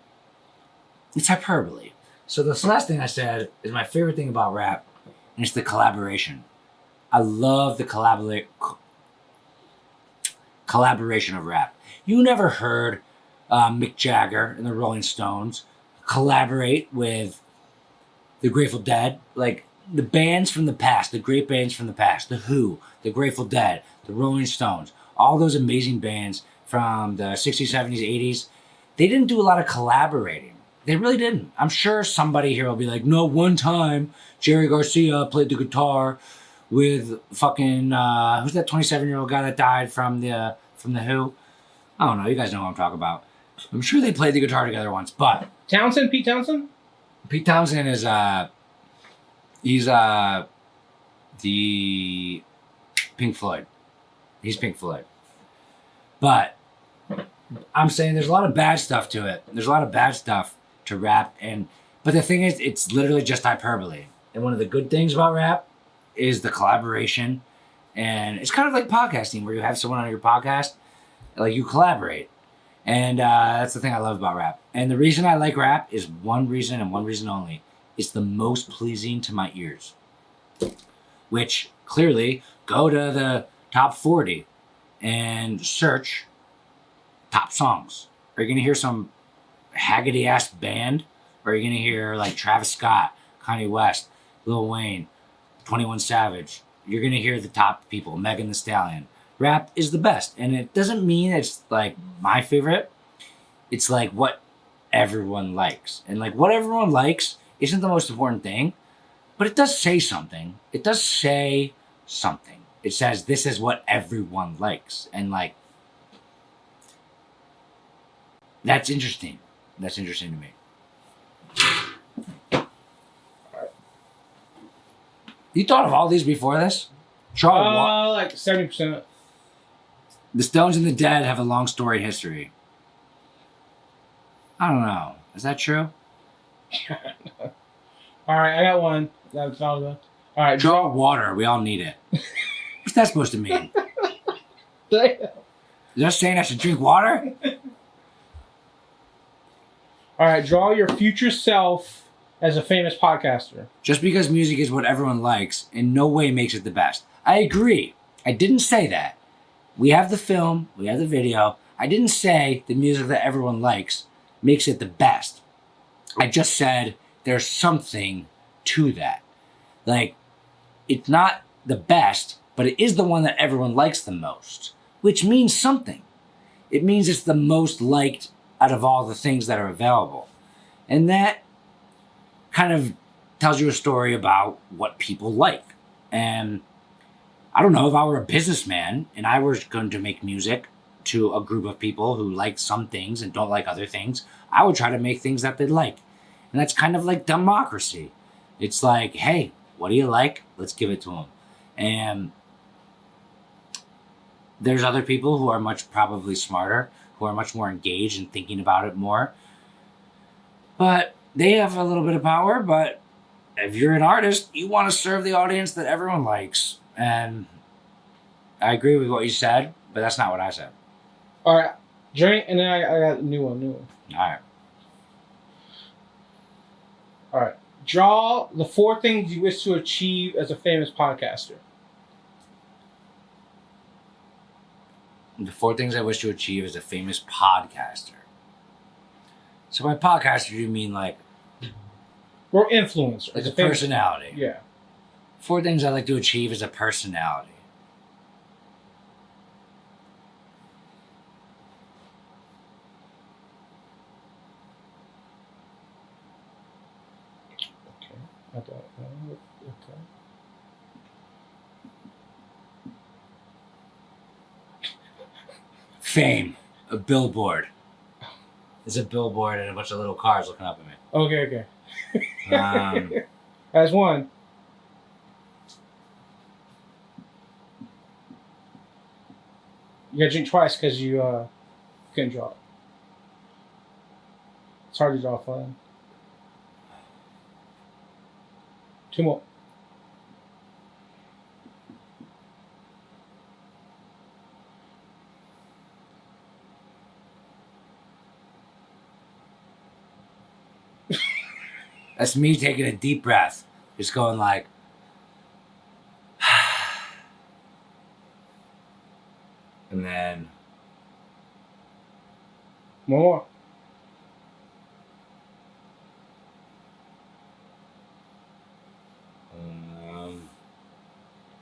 it's hyperbole. So the last thing I said is my favorite thing about rap, and it's the collaboration. I love the collaboration of rap. You never heard Mick Jagger and the Rolling Stones collaborate with the Grateful Dead. Like, the bands from the past, the great bands from the past, The Who, the Grateful Dead, the Rolling Stones, all those amazing bands from the 60s, 70s, 80s, they didn't do a lot of collaborating. They really didn't. I'm sure somebody here will be like, no, one time Jerry Garcia played the guitar with fucking, who's that 27-year-old guy that died from the Who? I don't know. You guys know what I'm talking about. I'm sure they played the guitar together once, but... Townsend? Pete Townsend? Pete Townsend is, he's, the Pink Floyd. He's Pink Floyd. But I'm saying there's a lot of bad stuff to it. There's a lot of bad stuff to rap, but the thing is, it's literally just hyperbole. And one of the good things about rap is the collaboration, and it's kind of like podcasting, where you have someone on your podcast, like you collaborate, and that's the thing I love about rap. And the reason I like rap is one reason and one reason only: it's the most pleasing to my ears. Which clearly, go to the top 40 and search top songs. Are you gonna hear some Haggerty ass band, or are you gonna hear like Travis Scott, Kanye West, Lil Wayne, 21 Savage? You're gonna hear the top people, Megan Thee Stallion. Rap is the best, and it doesn't mean it's like my favorite. It's like what everyone likes, and like what everyone likes isn't the most important thing, but it does say something. It does say something. It says this is what everyone likes, and like that's interesting. That's interesting to me. You thought of all these before this? Like 70%. The Stones and the Dead have a long storied history. I don't know. Is that true? All right, I got one. That's all good. All right, draw water. We all need it. What's that supposed to mean? They're saying I should drink water? All right, draw your future self as a famous podcaster. Just because music is what everyone likes in no way makes it the best. I agree. I didn't say that. We have the film, we have the video. I didn't say the music that everyone likes makes it the best. I just said there's something to that. Like, it's not the best, but it is the one that everyone likes the most, which means something. It means it's the most liked out of all the things that are available. And that kind of tells you a story about what people like. And I don't know, if I were a businessman and I was going to make music to a group of people who like some things and don't like other things, I would try to make things that they like. And that's kind of like democracy. It's like, hey, what do you like? Let's give it to them. And there's other people who are much probably smarter, who are much more engaged and thinking about it more. But they have a little bit of power, but if you're an artist, you want to serve the audience that everyone likes. And I agree with what you said, but that's not what I said. All right, drink, and then I got a new one. All right. All right. Draw the 4 things you wish to achieve as a famous podcaster. The 4 things I wish to achieve as a famous podcaster. So by podcaster, you mean like Or influencer. a personality. Yeah. 4 things I like to achieve as a personality. Okay. Fame. A billboard. There's a billboard and a bunch of little cars looking up at me. Okay. Um, As one. You gotta drink twice because you couldn't draw it. It's hard to draw fun. 2 more. that's me taking a deep breath. Just going like... and then... More.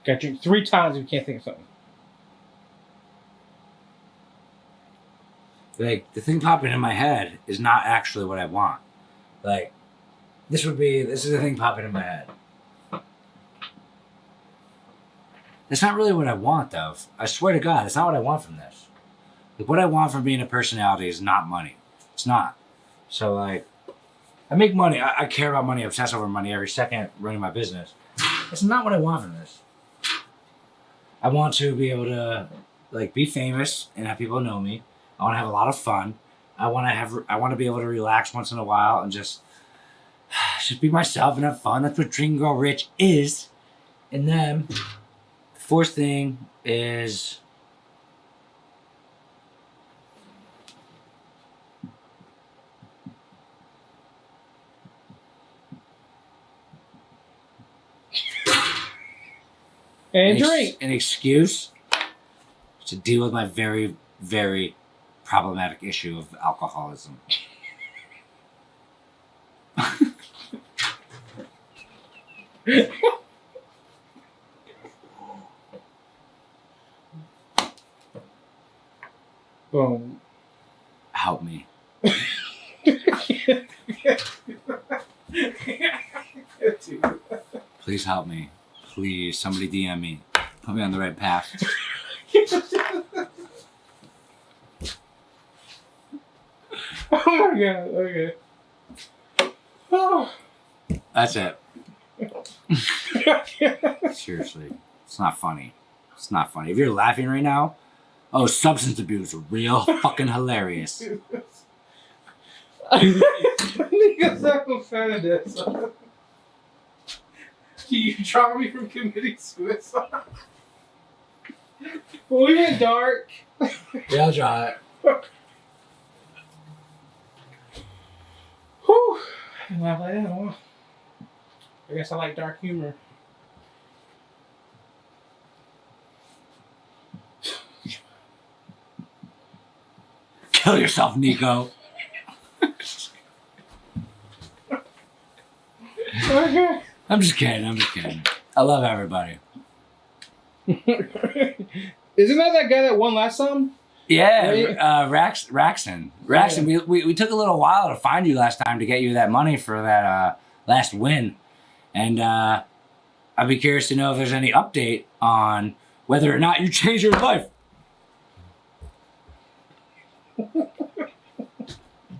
Gotta drink 3 times if you can't think of something. Like, the thing popping in my head is not actually what I want. Like, this is the thing popping in my head. That's not really what I want, though. I swear to God, that's not what I want from this. Like, what I want from being a personality is not money. It's not. So, like, I make money. I care about money. I obsess over money every second running my business. That's not what I want from this. I want to be able to, like, be famous and have people know me. I want to have a lot of fun. I want to be able to relax once in a while and just be myself and have fun. That's what Dream Girl Rich is. And then the 4th thing is And drink. An excuse to deal with my very, very problematic issue of alcoholism. Boom. Help me. Please help me. Please, somebody DM me. Put me on the right path. Oh my God. Okay. Oh. That's it. Seriously. It's not funny. It's not funny. If you're laughing right now, oh, substance abuse, real fucking hilarious. I think I'm not a fan of this. You draw me from committing suicide. Well, we went dark. Yeah, I'll draw it. Whew. I guess I like dark humor. Kill yourself, Nico. Okay. I'm just kidding. I love everybody. Isn't that guy that won last time? Yeah, Right? Raxon. Yeah. We took a little while to find you last time to get you that money for that last win. And I'd be curious to know if there's any update on whether or not you changed your life.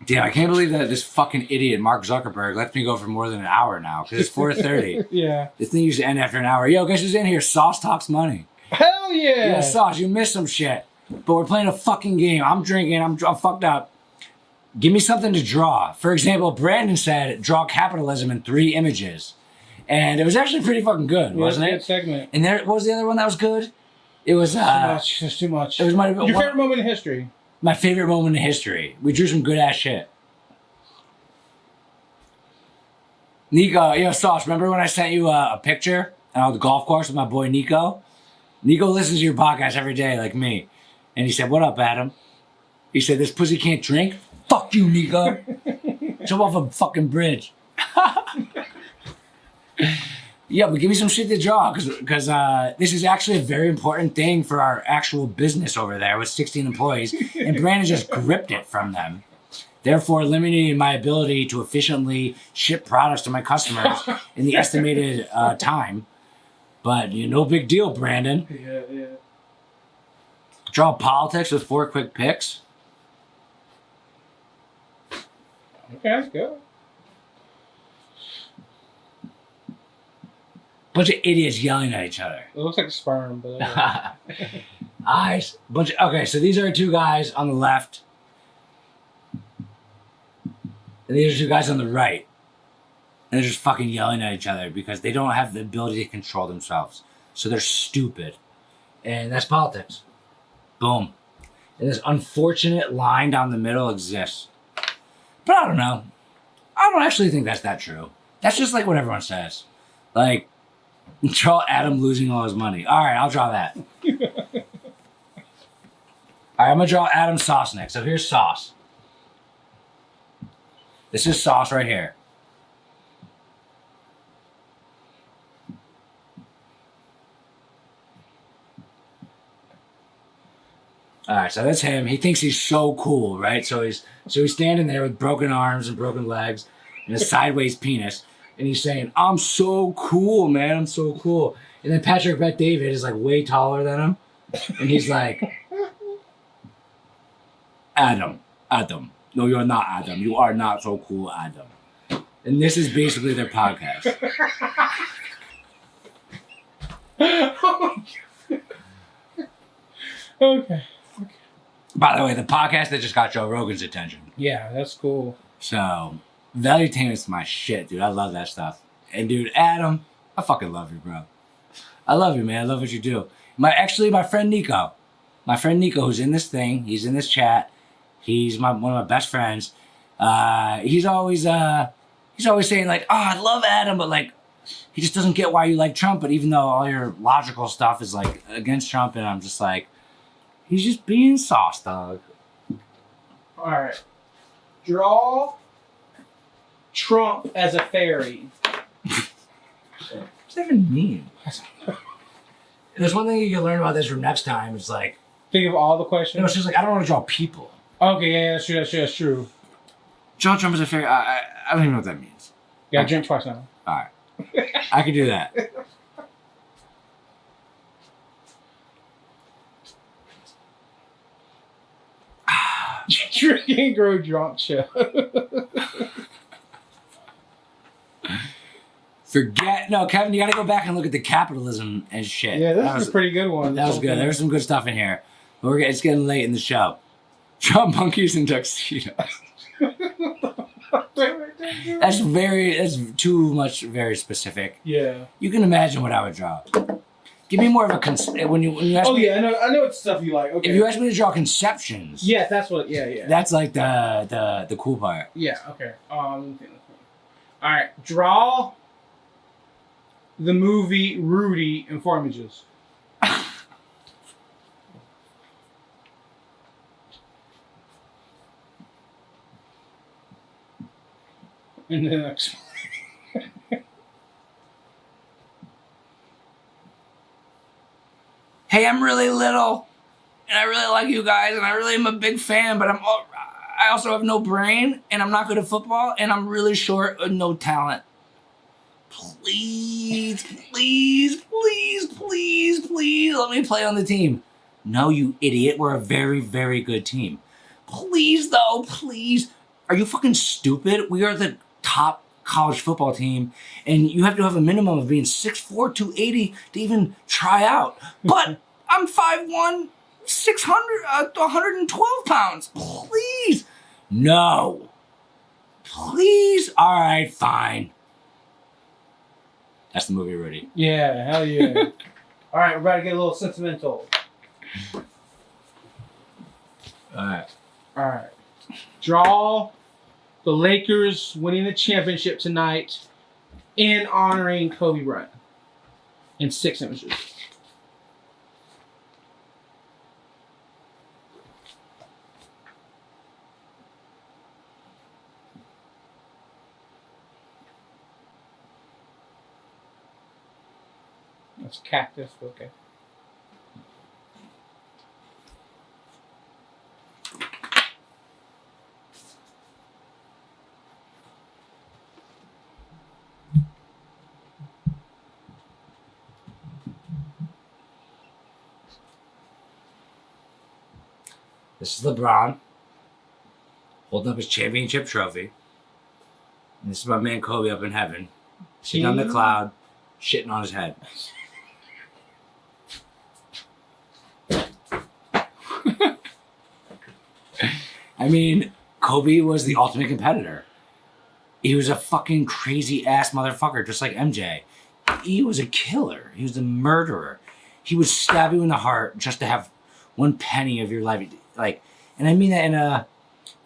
Damn, I can't believe that this fucking idiot Mark Zuckerberg lets me go for more than an hour now because it's 4:30. Yeah. This thing used to end after an hour. Yo, guess who's in here? Sauce Talks Money. Hell yeah! Yeah, Sauce, you missed some shit. But we're playing a fucking game. I'm drinking. I'm fucked up. Give me something to draw. For example, Brandon said, draw capitalism in 3 images. And it was actually pretty fucking good, wasn't it? Good segment. And there, what was the other one that was good? It was... Too much. There's too much. It was Your favorite moment in history? My favorite moment in history. We drew some good ass shit. Nico, yo, Sauce, remember when I sent you a picture on the golf course with my boy Nico? Nico listens to your podcast every day like me. And he said, "What up, Adam?" He said, "This pussy can't drink? Fuck you, Nico. Jump off a fucking bridge." Yeah, but give me some shit to draw, because this is actually a very important thing for our actual business over there with 16 employees, and Brandon just gripped it from them, therefore eliminating my ability to efficiently ship products to my customers in the estimated time. But no big deal, Brandon. Yeah. Draw politics with 4 quick picks. Okay, that's good. Bunch of idiots yelling at each other. It looks like a sperm, but Eyes. Okay, so these are 2 guys on the left. And these are 2 guys on the right. And they're just fucking yelling at each other because they don't have the ability to control themselves. So they're stupid. And that's politics. Boom. And this unfortunate line down the middle exists. But I don't know. I don't actually think that's that true. That's just like what everyone says. Like, draw Adam losing all his money. All right, I'll draw that. All right, I'm going to draw Adam Sauce next. So here's Sauce. This is Sauce right here. All right, so that's him. He thinks he's so cool, right? So he's standing there with broken arms and broken legs and a sideways penis, and he's saying, "I'm so cool, man. I'm so cool." And then Patrick Bet David is like way taller than him, and he's like, Adam, no, you're not Adam. You are not so cool, Adam." And this is basically their podcast. Okay. By the way, the podcast that just got Joe Rogan's attention. Yeah, that's cool. So, Valuetainment's my shit, dude. I love that stuff. And dude, Adam, I fucking love you, bro. I love you, man. I love what you do. My friend Nico. My friend Nico, who's in this thing, he's in this chat. He's one of my best friends. He's always saying like, "Oh, I love Adam," but like, he just doesn't get why you like Trump. But even though all your logical stuff is like against Trump, and I'm just like, he's just being sauce, dog. All right. Draw Trump as a fairy. What does that even mean? There's one thing you can learn about this from next time. It's like, think of all the questions. No, it's just like, I don't want to draw people. Okay, yeah, that's true. That's true. John Trump is a fairy. I don't even know what that means. You gotta drink twice now. All right. I could do that. Drink and grow drunk show. No, Kevin, you gotta go back and look at the capitalism and shit. Yeah, this is a pretty good one. That was good. There was some good stuff in here. But it's getting late in the show. Draw monkeys and tuxedos. That's too much, very specific. Yeah. You can imagine what I would draw. Give me more of a when you ask me. I know it's stuff you like. Okay. If you ask me to draw conceptions. Yes, that's what. Yeah. That's like the cool part. Yeah. Okay. All right. Draw the movie Rudy in 4 images. And then explain. Hey, I'm really little, and I really like you guys, and I really am a big fan, but I also have no brain, and I'm not good at football, and I'm really short and no talent. Please, please, please, please, please let me play on the team. No, you idiot. We're a very, very good team. Please, though, please. Are you fucking stupid? We are the top college football team, and you have to have a minimum of being 6'4", 280 to even try out. But I'm 5'1", 112 pounds. Please. No. Please. All right, fine. That's the movie, Rudy. Yeah, hell yeah. All right, we're about to get a little sentimental. All right. Draw the Lakers winning the championship tonight and honoring Kobe Bryant in 6 images. That's cactus. Okay. This is LeBron holding up his championship trophy. And this is my man Kobe up in heaven, sitting on the cloud, shitting on his head. I mean, Kobe was the ultimate competitor. He was a fucking crazy ass motherfucker, just like MJ. He was a killer. He was a murderer. He would stab you in the heart just to have one penny of your life. Like, and I mean that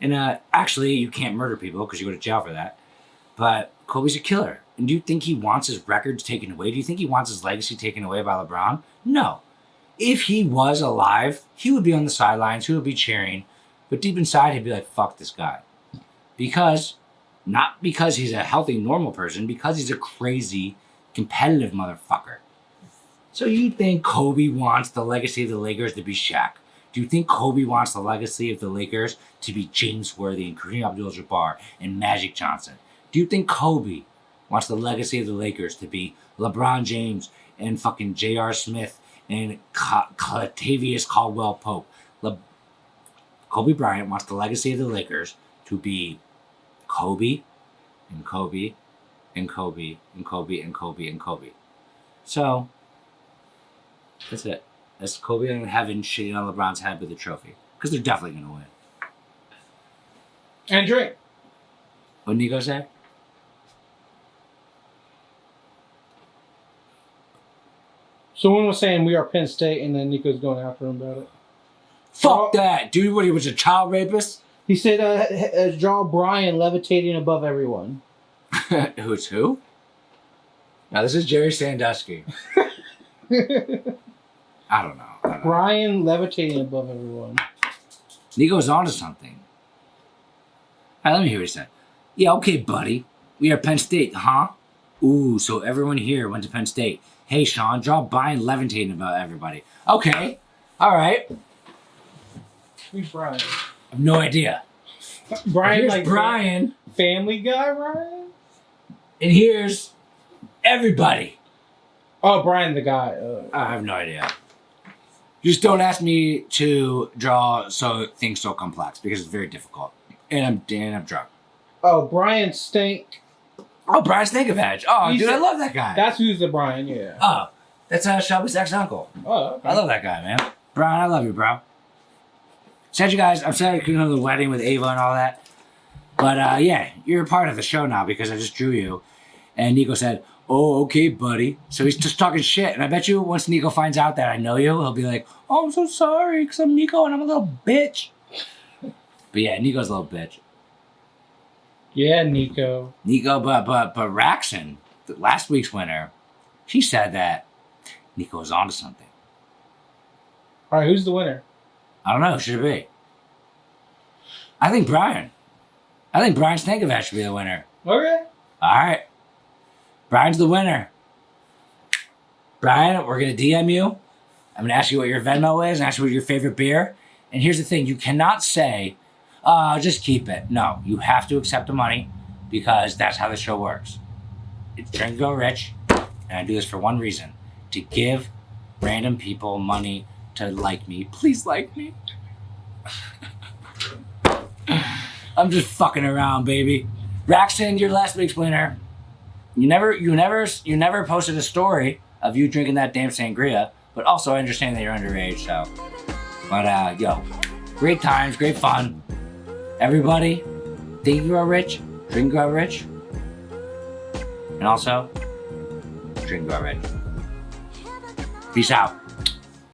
in a. Actually, you can't murder people because you go to jail for that. But Kobe's a killer. And do you think he wants his records taken away? Do you think he wants his legacy taken away by LeBron? No. If he was alive, he would be on the sidelines. He would be cheering. But deep inside, he'd be like, fuck this guy. Because, not because he's a healthy, normal person, because he's a crazy, competitive motherfucker. So you think Kobe wants the legacy of the Lakers to be Shaq? Do you think Kobe wants the legacy of the Lakers to be James Worthy and Kareem Abdul-Jabbar and Magic Johnson? Do you think Kobe wants the legacy of the Lakers to be LeBron James and fucking J.R. Smith and Tavius Caldwell Pope? Kobe Bryant wants the legacy of the Lakers to be Kobe and Kobe and Kobe and Kobe and Kobe and Kobe. So, that's it. That's Kobe in heaven shitting on LeBron's head with the trophy. Because they're definitely going to win. And drink. What did Nico say? Someone was saying we are Penn State, and then Nico's going after him about it. Fuck that! Dude, what, he was a child rapist? He said, draw Brian levitating above everyone. Who's who? Now, this is Jerry Sandusky. I don't know. Brian levitating above everyone. Nico's onto something. All right, let me hear what he said. Yeah, okay, buddy. We are Penn State, huh? Ooh, so everyone here went to Penn State. Hey, Sean, draw Brian levitating above everybody. Okay. All right. Who's Brian? I have no idea. Brian, here's like Brian. Family Guy, Brian? And here's everybody. Oh, Brian the guy. I have no idea. Just don't ask me to draw things so complex because it's very difficult. And I'm drunk. Oh, Brian Stink. Oh, Brian Stankovic. Oh, He's dude, I love that guy. That's who's the Brian, yeah. Oh, that's Shelby's ex-uncle. Oh, okay. I love that guy, man. Brian, I love you, bro. Said you guys, I'm sad I couldn't go to the wedding with Ava and all that. But yeah, you're a part of the show now because I just drew you. And Nico said, oh, okay, buddy. So he's just talking shit. And I bet you once Nico finds out that I know you, he'll be like, oh, I'm so sorry because I'm Nico and I'm a little bitch. But yeah, Nico's a little bitch. Yeah, Nico. But Raxon, last week's winner, she said that Nico was onto something. All right, who's the winner? I don't know. Who should it be? I think Brian. I think Brian Stankovic should be the winner. Okay. All right. Brian's the winner. Brian, we're going to DM you. I'm going to ask you what your Venmo is and ask you what your favorite beer. And here's the thing. You cannot say, just keep it. No, you have to accept the money because that's how the show works. It's Drink and Go Rich. And I do this for one reason. To give random people money to like me. Please like me. I'm just fucking around, baby. Raxon, you're last week's winner. You never posted a story of you drinking that damn sangria, but also I understand that you're underage, so. But yo, great times, great fun. Everybody, think you are rich, drink grow rich. And also, drink grow rich. Peace out.